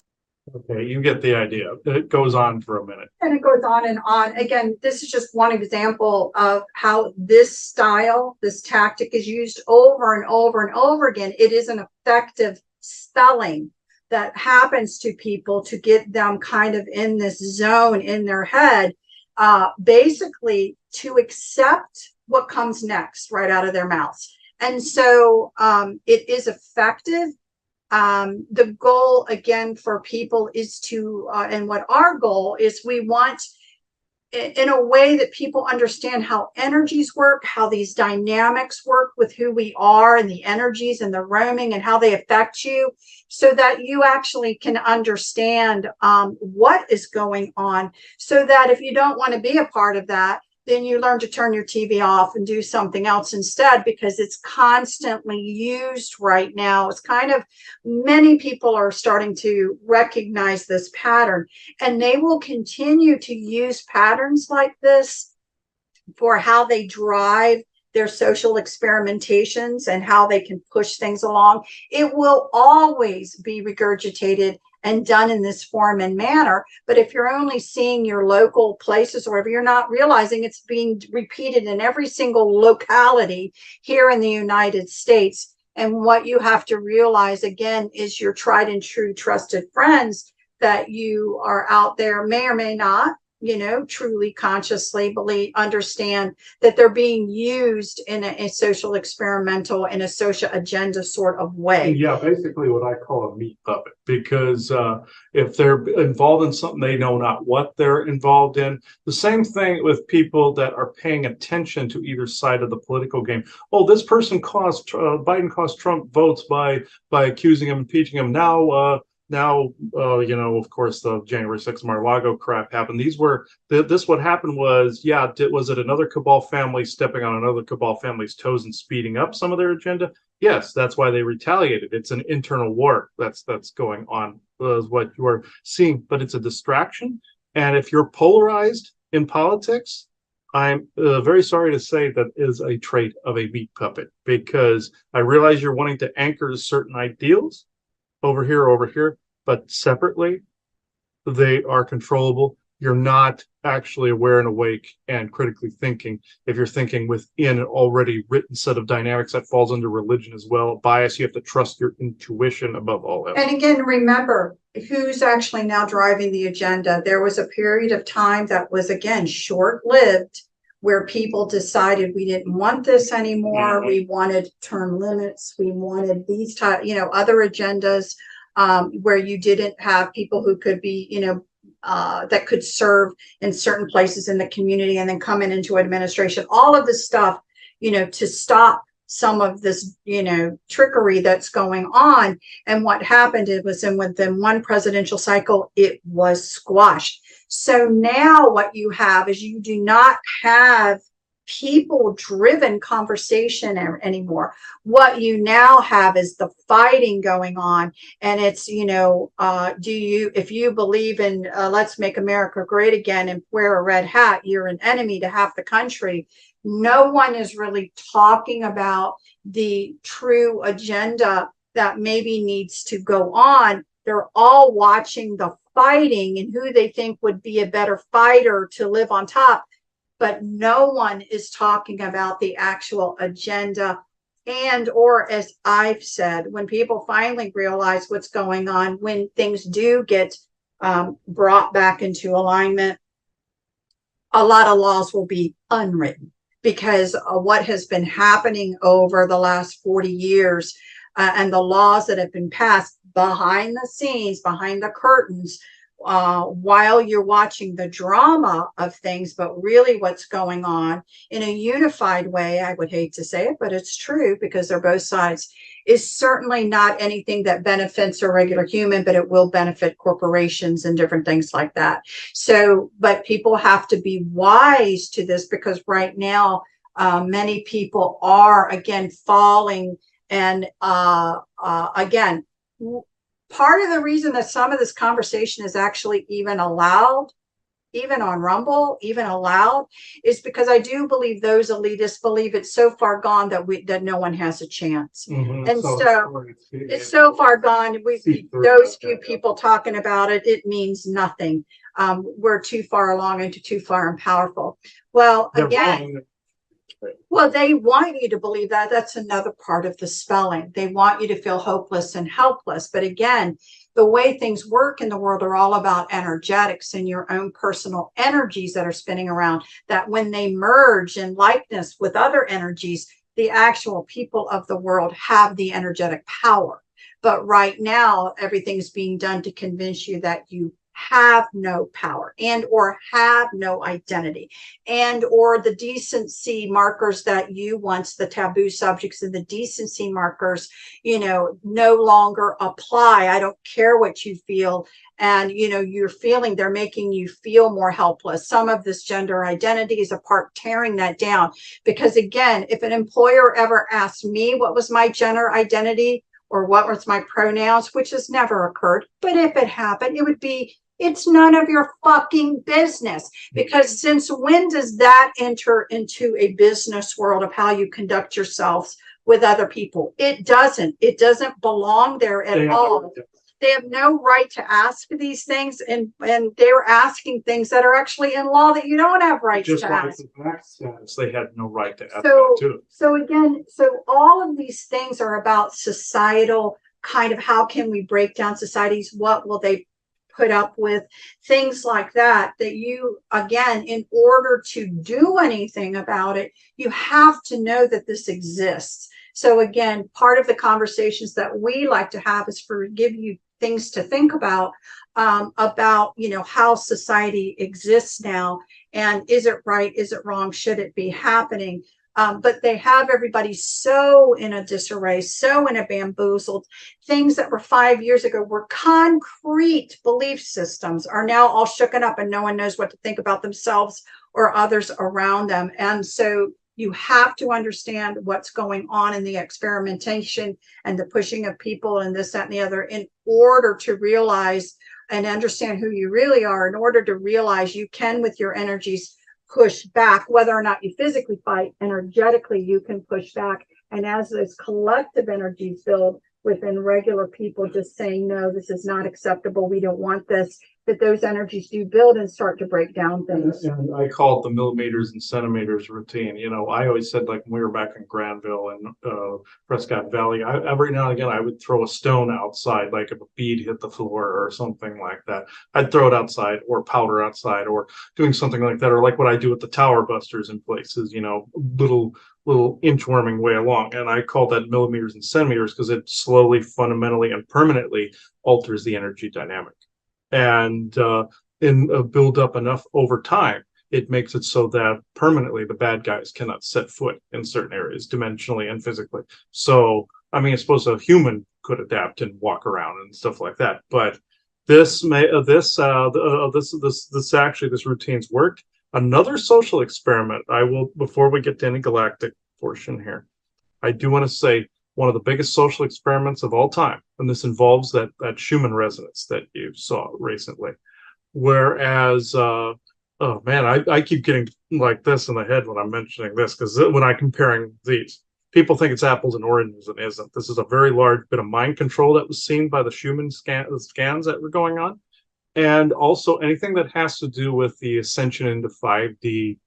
Okay, you get the idea. It goes on for a minute. And it goes on and on. Again, this is just one example of how this style, this tactic is used over and over and over again. It is an effective spelling that happens to people to get them kind of in this zone in their head, basically to accept what comes next right out of their mouths. And so it is effective. The goal again for people is to, and what our goal is, we want in a way that people understand how energies work, how these dynamics work with who we are and the energies and the roaming and how they affect you, so that you actually can understand what is going on, so that if you don't want to be a part of that, then you learn to turn your TV off and do something else instead, because it's constantly used right now. It's kind of, many people are starting to recognize this pattern, and they will continue to use patterns like this for how they drive their social experimentations and how they can push things along. It will always be regurgitated and done in this form and manner. But if you're only seeing your local places or whatever, you're not realizing it's being repeated in every single locality here in the United States. And what you have to realize again is your tried and true trusted friends that you are out there may or may not, truly consciously understand that they're being used in a social experimental, in a social agenda sort of way. Yeah, basically what I call a meat puppet, because if they're involved in something, they know not what they're involved in. The same thing with people that are paying attention to either side of the political game. Oh, this person Biden cost Trump votes by accusing him, impeaching him. Now, of course, the January 6th Mar-a-Lago crap happened. What happened was, was it another cabal family stepping on another cabal family's toes and speeding up some of their agenda? Yes, that's why they retaliated. It's an internal war that's going on, is what you are seeing, but it's a distraction. And if you're polarized in politics, I'm very sorry to say that is a trait of a meat puppet, because I realize you're wanting to anchor certain ideals over here, but separately, they are controllable. You're not actually aware and awake and critically thinking. If you're thinking within an already written set of dynamics that falls under religion as well, bias, you have to trust your intuition above all else. And again, remember who's actually now driving the agenda. There was a period of time that was, again, short-lived, where people decided we didn't want this anymore. Mhm. We wanted term limits. We wanted these type, other agendas, where you didn't have people who could be, that could serve in certain places in the community and then coming into administration. All of this stuff, to stop some of this, trickery that's going on. And what happened, it was within one presidential cycle, it was squashed. So now what you have is you do not have people-driven conversation anymore. What you now have is the fighting going on, and it's if you believe in let's make America great again and wear a red hat, you're an enemy to half the country. No one is really talking about the true agenda that maybe needs to go on. They're all watching the fighting and who they think would be a better fighter to live on top. But no one is talking about the actual agenda. And, or as I've said, when people finally realize what's going on, when things do get brought back into alignment, a lot of laws will be unwritten, because what has been happening over the last 40 years and the laws that have been passed behind the scenes, behind the curtains, while you're watching the drama of things, but really what's going on in a unified way, I would hate to say it, but it's true because they're both sides, is certainly not anything that benefits a regular human, but it will benefit corporations and different things like that. So, but people have to be wise to this, because right now, many people are, again, falling. And again, part of the reason that some of this conversation is actually even allowed, even on Rumble, even allowed, is because I do believe those elitists believe it's so far gone that no one has a chance. Mhm. And so it's so far gone. Those few people talking about it, it means nothing. We're too far along and too far and powerful. Well, again, well, they want you to believe that. That's another part of the spelling. They want you to feel hopeless and helpless. But again, the way things work in the world are all about energetics and your own personal energies that are spinning around, that when they merge in likeness with other energies, the actual people of the world have the energetic power. But right now, everything's being done to convince you that you have no power and or have no identity, and or the decency markers that you once, the taboo subjects and the decency markers, no longer apply. I don't care what you feel. And, you're feeling, they're making you feel more helpless. Some of this gender identity is a part tearing that down, because again, if an employer ever asked me what was my gender identity or what was my pronouns, which has never occurred, but if it happened, it would be, it's none of your fucking business. Because since when does that enter into a business world of how you conduct yourselves with other people? It doesn't belong there at all. They have no right to ask these things, and they're asking things that are actually in law that you don't have rights to ask. They had no right to ask that too. So again, all of these things are about societal kind of, how can we break down societies? What will they put up with? Things like that you, again, in order to do anything about it, you have to know that this exists. So again, part of the conversations that we like to have is give you things to think about how society exists now, and is it right, is it wrong, should it be happening? But they have everybody so in a disarray, so in a bamboozled. Things that were 5 years ago were concrete belief systems are now all shooken up, and no one knows what to think about themselves or others around them. And so you have to understand what's going on in the experimentation and the pushing of people and this, that, and the other, in order to realize and understand who you really are, in order to realize you can, with your energies, push back, whether or not you physically fight, energetically you can push back. And as those collective energies build within regular people just saying, no, this is not acceptable, we don't want this, that those energies do build and start to break down things. And I call it the millimeters and centimeters routine. You know, I always said, like, when we were back in Granville and Prescott Valley, every now and again I would throw a stone outside, like if a bead hit the floor or something like that. I'd throw it outside, or powder outside, or doing something like that, or like what I do with the tower busters in places, you know, little inchworming way along. And I call that millimeters and centimeters because it slowly, fundamentally, and permanently alters the energy dynamic. And build up enough over time, it makes it so that permanently the bad guys cannot set foot in certain areas, dimensionally and physically. So, I mean, I suppose a human could adapt and walk around and stuff like that. But this routine's worked. Another social experiment, before we get to any galactic portion here, I do want to say one of the biggest social experiments of all time, and this involves that Schumann resonance that you saw recently. Whereas, oh man, I keep getting like this in the head when I'm mentioning this, because when I'm comparing these, people think it's apples and oranges, and isn't. This is a very large bit of mind control that was seen by the Schumann scans that were going on. And also anything that has to do with the ascension into 5D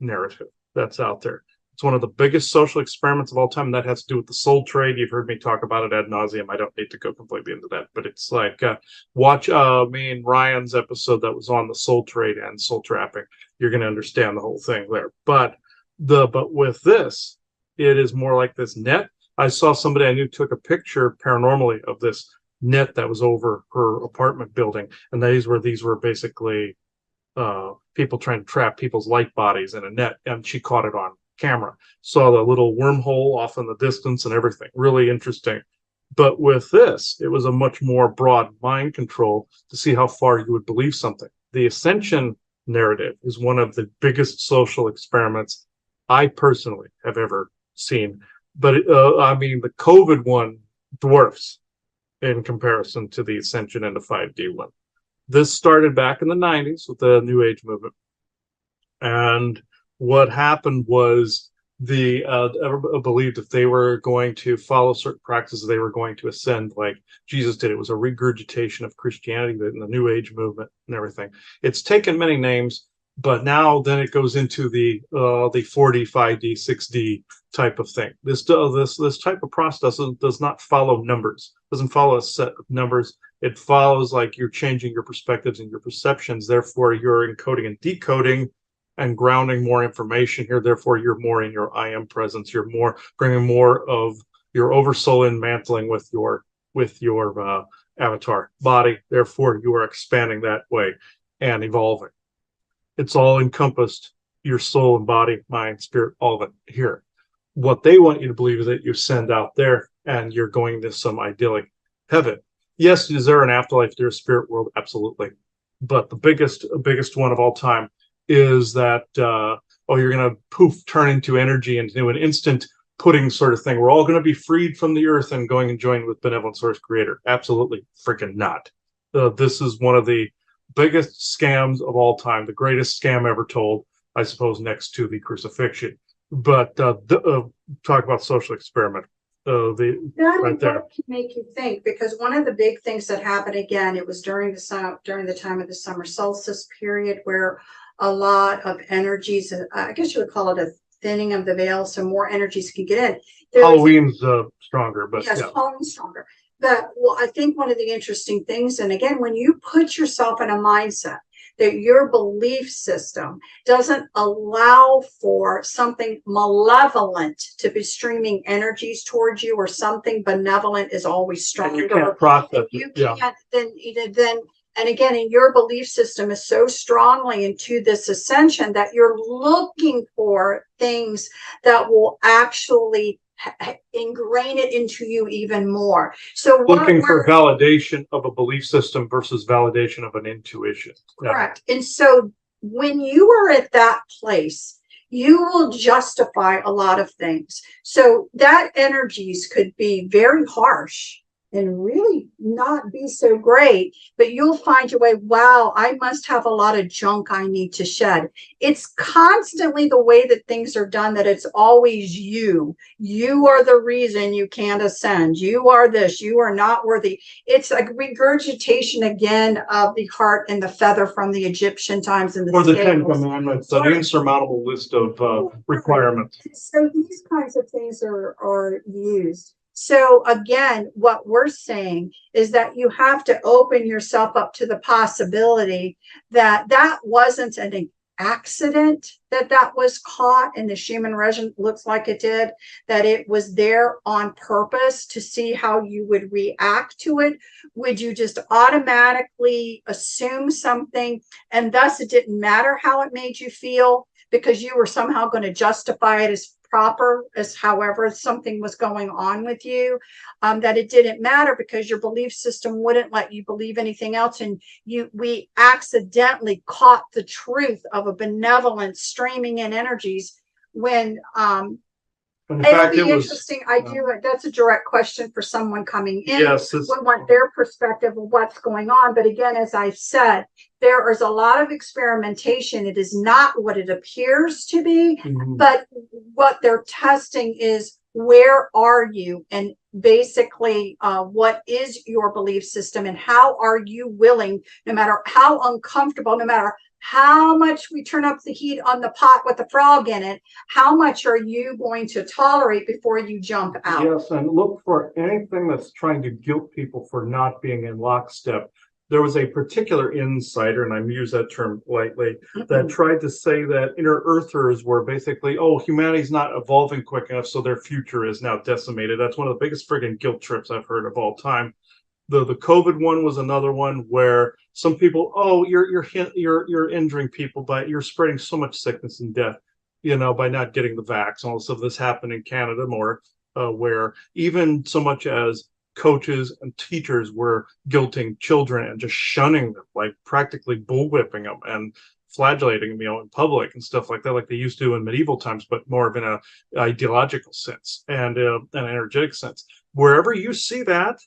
narrative that's out there. It's one of the biggest social experiments of all time, and that has to do with the soul trade. You've heard me talk about it ad nauseum. I don't need to go completely into that, but it's like watch me and Ryan's episode that was on the soul trade and soul trapping. You're going to understand the whole thing there. But with this, it is more like this net. I saw somebody I knew took a picture paranormally of this net that was over her apartment building, and these were basically people trying to trap people's light bodies in a net, and she caught it on camera, saw the little wormhole off in the distance and everything. Really interesting. But with this, it was a much more broad mind control to see how far you would believe something. The ascension narrative is one of the biggest social experiments I personally have ever seen. But I mean, the COVID one dwarfs in comparison to the ascension into 5D one. This started back in the 90s with the New Age movement. And what happened was everybody believed if they were going to follow certain practices, they were going to ascend like Jesus did. It was a regurgitation of Christianity in the New Age movement and everything. It's taken many names, but now then it goes into the 4D, 5D, 6D type of thing. This type of process does not follow numbers. Doesn't follow a set of numbers. It follows like you're changing your perspectives and your perceptions. Therefore, you're encoding and decoding and grounding more information here. Therefore, you're more in your I am presence. You're more bringing more of your oversoul in, mantling with your avatar body. Therefore, you are expanding that way and evolving. It's all encompassed, your soul and body, mind, spirit, all of it here. What they want you to believe is that you send out there and you're going to some idyllic heaven. Yes, is there an afterlife? There's a spirit world, absolutely. But the biggest one of all time is that you're going to poof, turn into energy and do an instant pudding sort of thing. We're all going to be freed from the earth and going and join with benevolent source creator. Absolutely freaking not. This is one of the biggest scams of all time, the greatest scam ever told, I suppose, next to the crucifixion. But talk about social experiment. Right there can make you think, because one of the big things that happened again, it was during the time of the summer solstice period, where a lot of energies, I guess you would call it a thinning of the veil, so more energies can get in. Halloween's stronger, but yes, yeah. Halloween's stronger. But I think one of the interesting things, and again, when you put yourself in a mindset that your belief system doesn't allow for something malevolent to be streaming energies towards you, or something benevolent is always stronger. And you can't process if you it. can't, then and again, and your belief system is so strongly into this ascension that you're looking for things that will actually ingrain it into you even more. So looking for validation of a belief system versus validation of an intuition. Correct. And so when you are at that place, you will justify a lot of things. So that energies could be very harsh and really not be so great, but you'll find your way. Wow, I must have a lot of junk I need to shed. It's constantly the way that things are done, that it's always you. You are the reason you can't ascend. You are this, you are not worthy. It's a regurgitation again of the heart and the feather from the Egyptian times and the Or the Ten scales. Commandments, an insurmountable list of requirements. So these kinds of things are used. So again, what we're saying is that you have to open yourself up to the possibility that that wasn't an accident, that was caught and the Schumann resonance looks like it did, that it was there on purpose to see how you would react to it. Would you just automatically assume something and thus it didn't matter how it made you feel because you were somehow going to justify it as proper, as however something was going on with you, that it didn't matter because your belief system wouldn't let you believe anything else, and we accidentally caught the truth of a benevolent streaming in energies when In it'll fact, be it was interesting. That's a direct question for someone coming in. Yes, We want their perspective of what's going on. But again, as I said, there is a lot of experimentation. It is not what it appears to be, but what they're testing is, where are you? And basically, what is your belief system and how are you willing, no matter how uncomfortable, no matter how much we turn up the heat on the pot with the frog in it, how much are you going to tolerate before you jump out? Yes, and look for anything that's trying to guilt people for not being in lockstep. There was a particular insider, and I use that term lightly, that tried to say that inner earthers were basically, oh, humanity's not evolving quick enough, so their future is now decimated. That's one of the biggest friggin' guilt trips I've heard of all time. The COVID one was another one where some people, oh, you're injuring people, but you're spreading so much sickness and death, by not getting the vax. All this stuff. This happened in Canada more, where even so much as coaches and teachers were guilting children and just shunning them, like practically bullwhipping them and flagellating them, in public and stuff like that, like they used to in medieval times, but more of in a ideological sense and an energetic sense. Wherever you see that,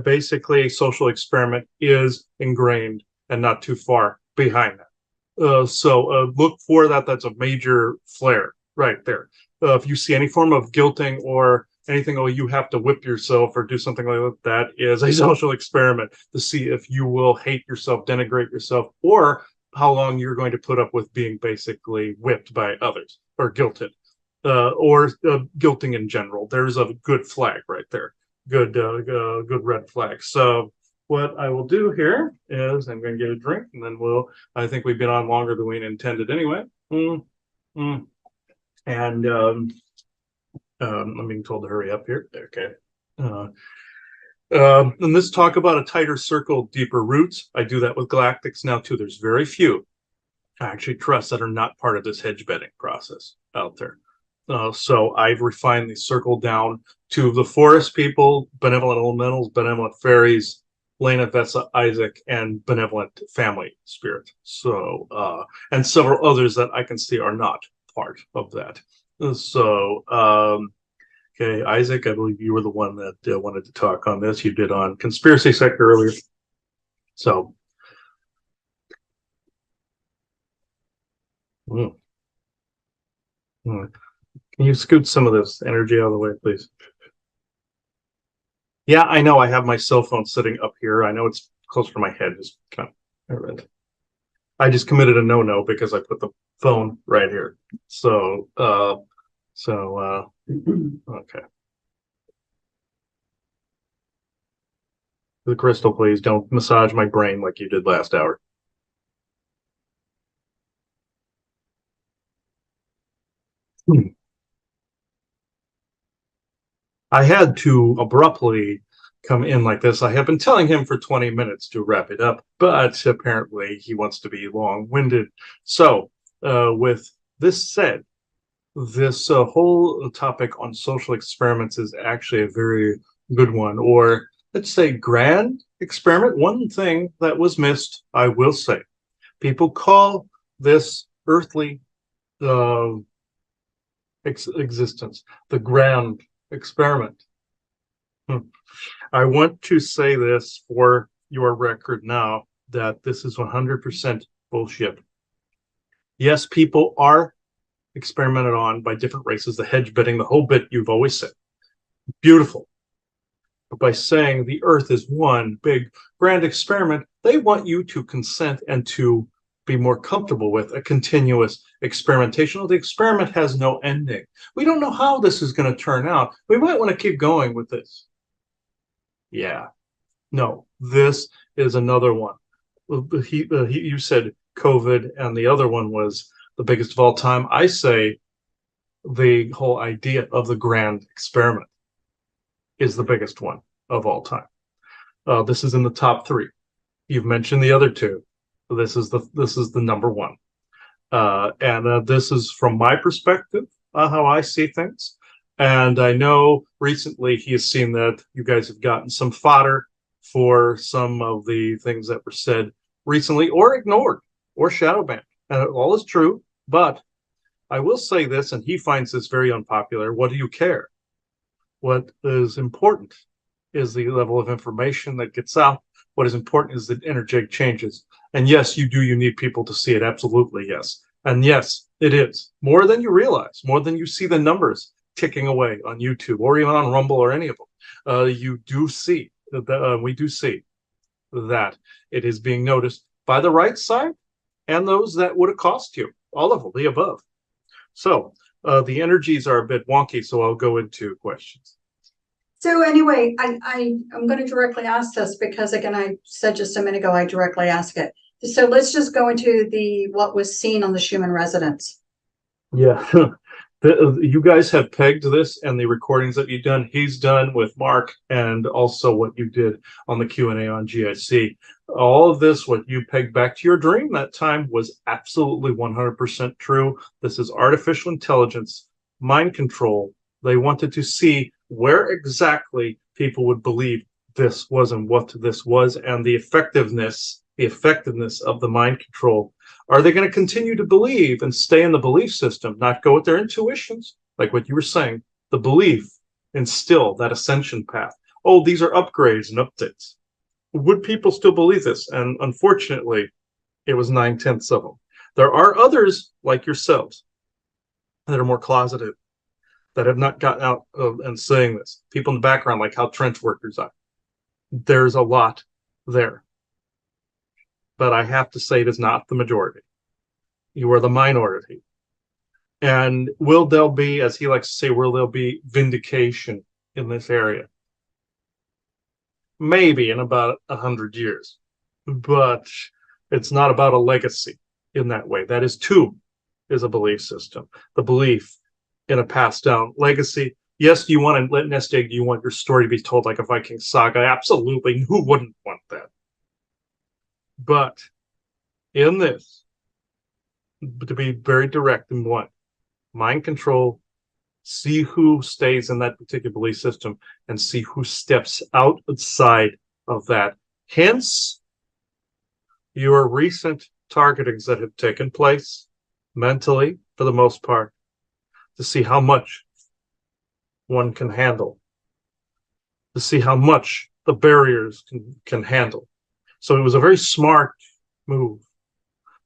basically a social experiment is ingrained and not too far behind that. So look for that. That's a major flare right there. If you see any form of guilting or anything, oh, you have to whip yourself or do something like that, that is a social experiment to see if you will hate yourself, denigrate yourself, or how long you're going to put up with being basically whipped by others or guilted, or guilting in general. There's a good flag right there. Good red flag. So what I will do here is I'm going to get a drink, and then I think we've been on longer than we intended anyway. And I'm being told to hurry up here. Okay. And this talk about a tighter circle, deeper roots. I do that with galactics now too. There's very few I actually trust that are not part of this hedge betting process out there. So I've refined the circle down to the forest people, benevolent elementals, benevolent fairies, Lena, Vesa, Isaac, and benevolent family spirit. So, and several others that I can see are not part of that. So, okay, Isaac, I believe you were the one that wanted to talk on this. You did on conspiracy sector earlier. So, can you scoot some of this energy out of the way, please? Yeah, I know I have my cell phone sitting up here. I know it's closer to my head. Just kind of, I just committed a no-no because I put the phone right here. So, okay. The crystal, please don't massage my brain like you did last hour. I had to abruptly come in like this. I have been telling him for 20 minutes to wrap it up, but apparently he wants to be long-winded. So, with this said, this whole topic on social experiments is actually a very good one, or let's say grand experiment. One thing that was missed, I will say, people call this earthly existence the grand experiment. I want to say this for your record now, that this is 100% bullshit. Yes, people are experimented on by different races, the hedge betting, the whole bit you've always said. Beautiful. But by saying the earth is one big grand experiment, they want you to consent and to be more comfortable with a continuous experimentation. The experiment has no ending. We don't know how this is going to turn out. We might want to keep going with this. Yeah. No, this is another one. You said COVID, and the other one was the biggest of all time. I say the whole idea of the grand experiment is the biggest one of all time. This is in the top 3. You've mentioned the other 2. This is the number 1. And this is from my perspective, how I see things. And I know recently he has seen that you guys have gotten some fodder for some of the things that were said recently, or ignored, or shadow banned. And all is true, but I will say this, and he finds this very unpopular. What do you care? What is important is the level of information that gets out. What is important is the energetic changes. And yes, you need people to see it. Absolutely, yes. And yes, it is more than you realize, more than you see the numbers ticking away on YouTube or even on Rumble or any of them. You do see that we do see that it is being noticed by the right side and those that would have cost you, all of the above. So the energies are a bit wonky, so I'll go into questions. So anyway, I'm going to directly ask this because, again, I said just a minute ago, I directly ask it. So let's just go into what was seen on the Schumann resonance. Yeah. You guys have pegged this, and the recordings that you've done, he's done with Mark, and also what you did on the Q&A on GIC. All of this, what you pegged back to your dream that time, was absolutely 100% true. This is artificial intelligence, mind control. They wanted to see where exactly people would believe this was and what this was, and the effectiveness of the mind control. Are they going to continue to believe and stay in the belief system, not go with their intuitions, like what you were saying, the belief, and still that ascension path? Oh, these are upgrades and updates. Would people still believe this? And unfortunately, it was 9/10 of them. There are others like yourselves that are more closeted, that have not gotten out and saying this. People in the background, like how trench workers are. There's a lot there. But I have to say it is not the majority. You are the minority. And will there be, as he likes to say, will there be vindication in this area? Maybe in about 100 years. But it's not about a legacy in that way. That is a belief system. The belief in a passed down legacy. Yes, do you want to nest egg? Do you want your story to be told like a Viking saga? Absolutely. Who wouldn't want that? But in this, to be very direct and blunt, mind control, see who stays in that particular belief system and see who steps outside of that. Hence, your recent targetings that have taken place mentally, for the most part, to see how much one can handle, to see how much the barriers can handle. So it was a very smart move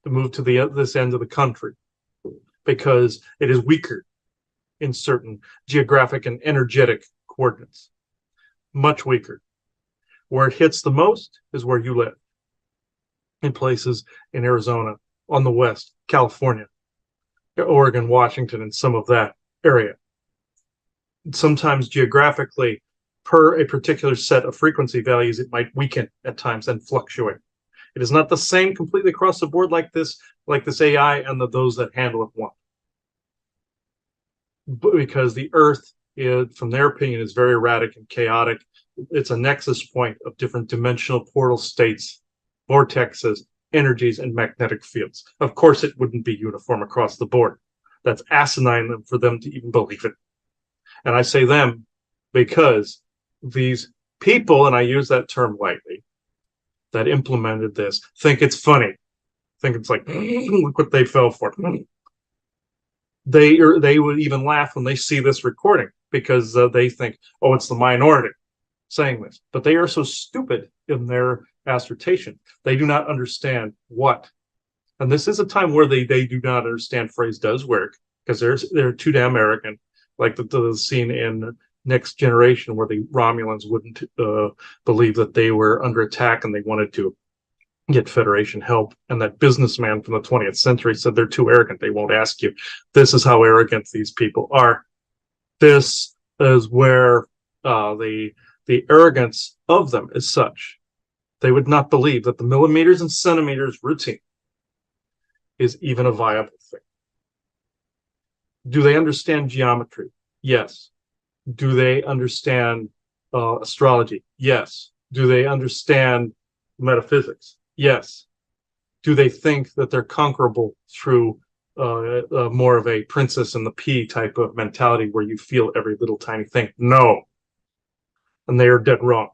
to move to this end of the country, because it is weaker in certain geographic and energetic coordinates, much weaker. Where it hits the most is where you live, in places in Arizona, on the west, California, Oregon, Washington, and some of that area. Sometimes geographically, per a particular set of frequency values, it might weaken at times and fluctuate. It is not the same completely across the board like this AI and those that handle it want. But because the Earth, from their opinion, is very erratic and chaotic. It's a nexus point of different dimensional portal states, vortexes, energies, and magnetic fields. Of course, it wouldn't be uniform across the board. That's asinine for them to even believe it. And I say them because these people, and I use that term lightly, that implemented this, think it's funny. Think it's like, look what they fell for. They would even laugh when they see this recording, because they think, oh, it's the minority. saying this, but they are so stupid in their assertion. They do not understand what. And this is a time where they do not understand phrase does work, because they're too damn arrogant, like the scene in Next Generation where the Romulans wouldn't believe that they were under attack and they wanted to get Federation help. And that businessman from the 20th century said they're too arrogant, they won't ask you. This is how arrogant these people are. This is where the arrogance of them is such. They would not believe that the millimeters and centimeters routine is even a viable thing. Do they understand geometry? Yes. Do they understand astrology? Yes. Do they understand metaphysics? Yes. Do they think that they're conquerable through more of a Princess and the Pea type of mentality where you feel every little tiny thing? No. And they are dead wrong.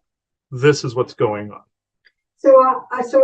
This is what's going on. So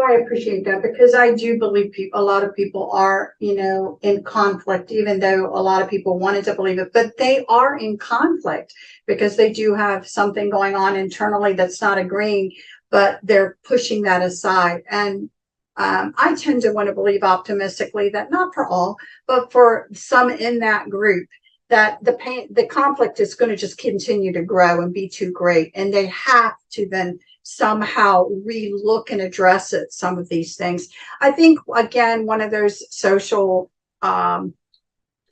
I appreciate that, because I do believe a lot of people are, in conflict, even though a lot of people wanted to believe it, but they are in conflict because they do have something going on internally that's not agreeing, but they're pushing that aside. And I tend to want to believe optimistically that not for all, but for some in that group, that the conflict is going to just continue to grow and be too great. And they have to then somehow relook and address it, some of these things. I think, again, one of those social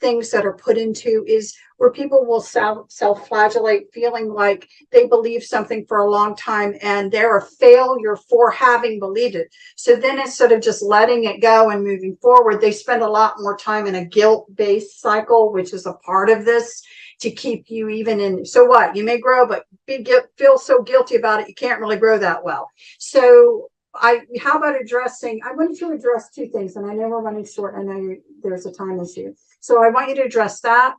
things that are put into is where people will self-flagellate, feeling like they believe something for a long time and they're a failure for having believed it. So then instead of just letting it go and moving forward, they spend a lot more time in a guilt-based cycle, which is a part of this, to keep you even in. So what? You may grow, but feel so guilty about it, you can't really grow that well. So how about addressing, I want you to address two things, and I know we're running short. I know there's a time issue. So I want you to address that.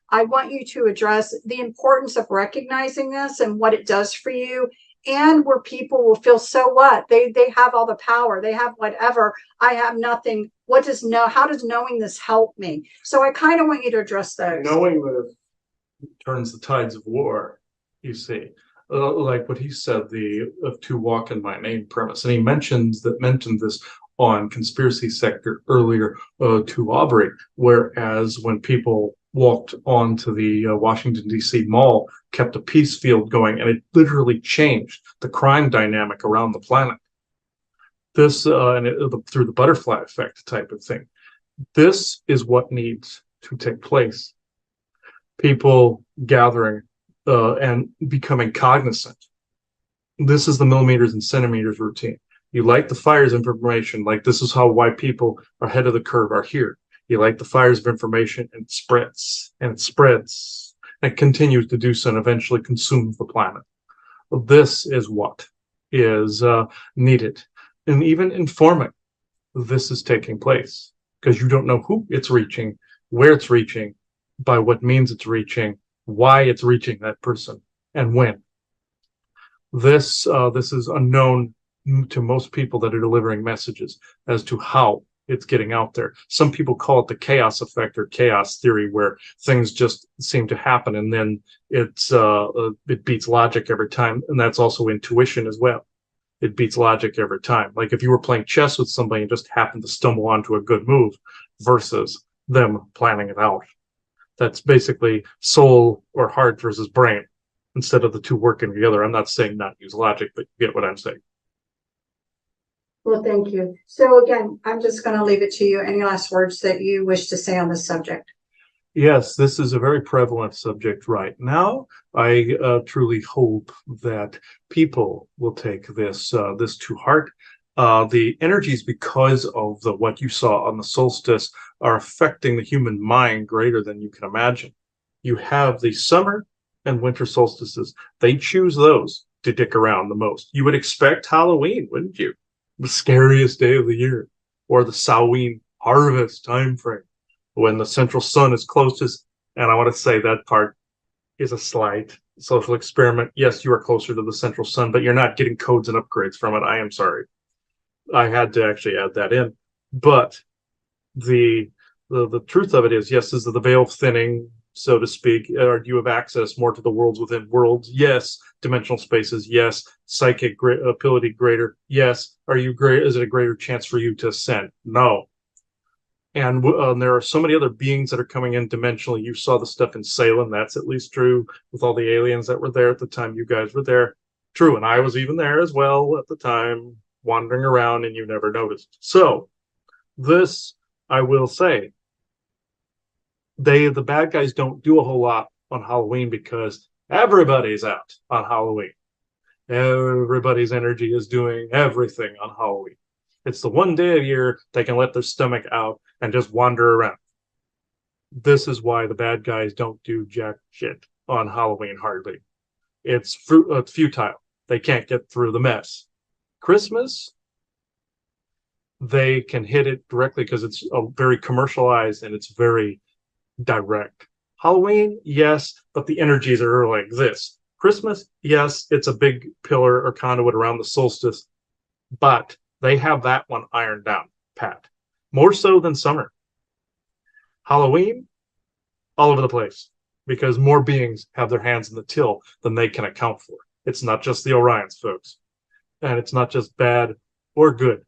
I want you to address the importance of recognizing this and what it does for you, and where people will feel, so what? They have all the power. They have whatever. I have nothing. How does knowing this help me? So I kind of want you to address those. Knowing this turns the tides of war, you see. Like what he said, the to walk in my name premise. And he mentioned this on Conspiracy Sector earlier to Aubrey, whereas when people walked onto the Washington, D.C. mall, kept a peace field going, and it literally changed the crime dynamic around the planet. This, through the butterfly effect type of thing. This is what needs to take place. People gathering and becoming cognizant. This is the millimeters and centimeters routine. You light the fires of information, like this is why people are ahead of the curve are here. You light the fires of information and it spreads and it spreads and it continues to do so and eventually consumes the planet. This is what is needed. And even informing this is taking place, because you don't know who it's reaching, where it's reaching, by what means it's reaching, why it's reaching that person, and when. This is unknown to most people that are delivering messages as to how it's getting out there. Some people call it the chaos effect or chaos theory, where things just seem to happen and then it beats logic every time. And that's also intuition as well. It beats logic every time. Like if you were playing chess with somebody and just happened to stumble onto a good move versus them planning it out. That's basically soul or heart versus brain instead of the two working together. I'm not saying not use logic, but you get what I'm saying. Well, thank you. So again, I'm just going to leave it to you. Any last words that you wish to say on this subject? Yes, this is a very prevalent subject right now. I truly hope that people will take this to heart. The energies, because of what you saw on the solstice, are affecting the human mind greater than you can imagine. You have the summer and winter solstices. They choose those to dick around the most. You would expect Halloween, wouldn't you? The scariest day of the year, or the Samhain harvest time frame, when the central sun is closest. And I want to say that part is a slight social experiment. Yes, you are closer to the central sun, but you're not getting codes and upgrades from it. I am sorry. I had to actually add that in. But the truth of it is, yes, this is the veil thinning, so to speak? Or do you have access more to the worlds within worlds? Yes. Dimensional spaces? Yes. Psychic ability greater? Yes. Are you great? Is it a greater chance for you to ascend? No. And there are so many other beings that are coming in dimensionally. You saw the stuff in Salem. That's at least true with all the aliens that were there at the time you guys were there. True. And I was even there as well at the time, wandering around, and you never noticed. So this, I will say, the bad guys don't do a whole lot on Halloween because everybody's out on Halloween. Everybody's energy is doing everything on Halloween. It's the one day a year they can let their stomach out and just wander around. This is why the bad guys don't do jack shit on Halloween hardly. It's futile. They can't get through the mess. Christmas, they can hit it directly because it's very commercialized and it's very direct. Halloween, yes, but the energies are like this. Christmas, yes, it's a big pillar or conduit around the solstice, but they have that one ironed down, pat. More so than summer. Halloween, all over the place, because more beings have their hands in the till than they can account for. It's not just the Orions, folks. And it's not just bad or good.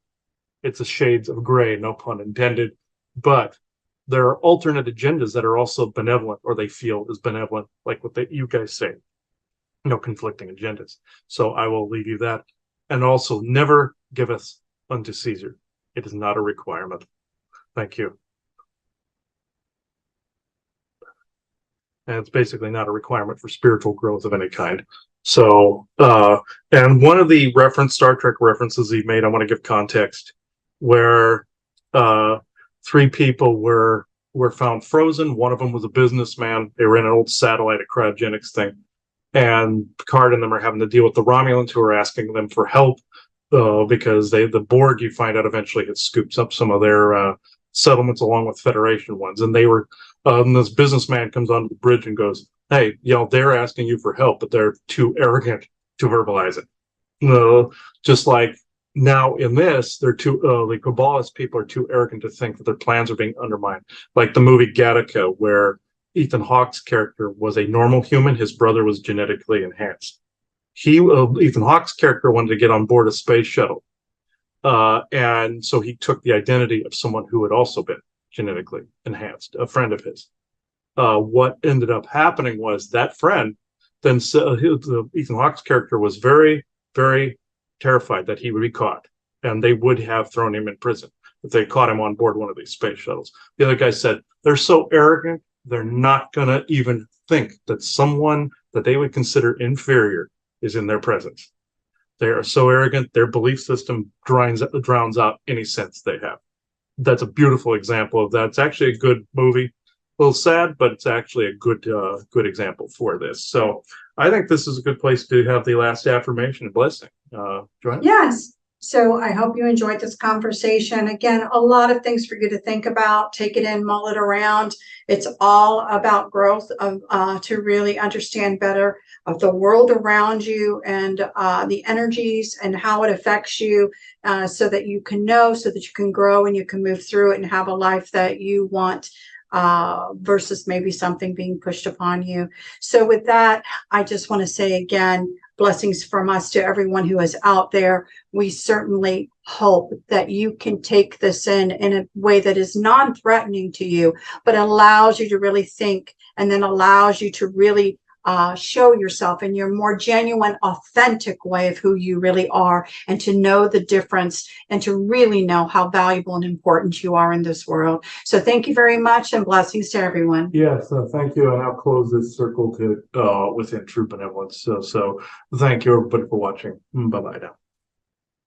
It's a shades of gray, no pun intended. But there are alternate agendas that are also benevolent, or they feel is benevolent, like what you guys say. No conflicting agendas. So I will leave you that. And also, never giveth unto Caesar. It is not a requirement. Thank you. And it's basically not a requirement for spiritual growth of any kind. So, and one of the Star Trek references he made, I want to give context, where 3 people were found frozen. One of them was a businessman. They were in an old satellite, a cryogenics thing. And Picard and them are having to deal with the Romulans, who are asking them for help because the Borg, you find out eventually, had scooped up some of their settlements along with Federation ones. And they were, this businessman comes onto the bridge and goes, hey, they're asking you for help, but they're too arrogant to verbalize it. Just like now in this, they're too, the Kabbalist people are too arrogant to think that their plans are being undermined. Like the movie Gattaca, where Ethan Hawke's character was a normal human. His brother was genetically enhanced. Ethan Hawke's character wanted to get on board a space shuttle. And so he took the identity of someone who had also been genetically enhanced, a friend of his. What ended up happening was that friend, then Ethan Hawke's character was very, very terrified that he would be caught, and they would have thrown him in prison if they caught him on board one of these space shuttles. The other guy said, they're so arrogant, they're not going to even think that someone that they would consider inferior is in their presence. They are so arrogant, their belief system drowns out any sense they have. That's a beautiful example of that. It's actually a good movie. A little sad, but it's actually a good example for this. So I think this is a good place to have the last affirmation and blessing. Joanna? Yes. So I hope you enjoyed this conversation. Again, a lot of things for you to think about. Take it in, mull it around. It's all about growth to really understand better of the world around you and the energies and how it affects you, so that you can know, so that you can grow and you can move through it and have a life that you want, versus maybe something being pushed upon you. So with that, I just want to say again, blessings from us to everyone who is out there. We certainly hope that you can take this in a way that is non-threatening to you, but allows you to really think, and then allows you to really show yourself in your more genuine, authentic way of who you really are, and to know the difference and to really know how valuable and important you are in this world. So thank you very much, and blessings to everyone. Yes, thank you. And I'll close this circle to within true benevolence. So thank you, everybody, for watching. Bye-bye now.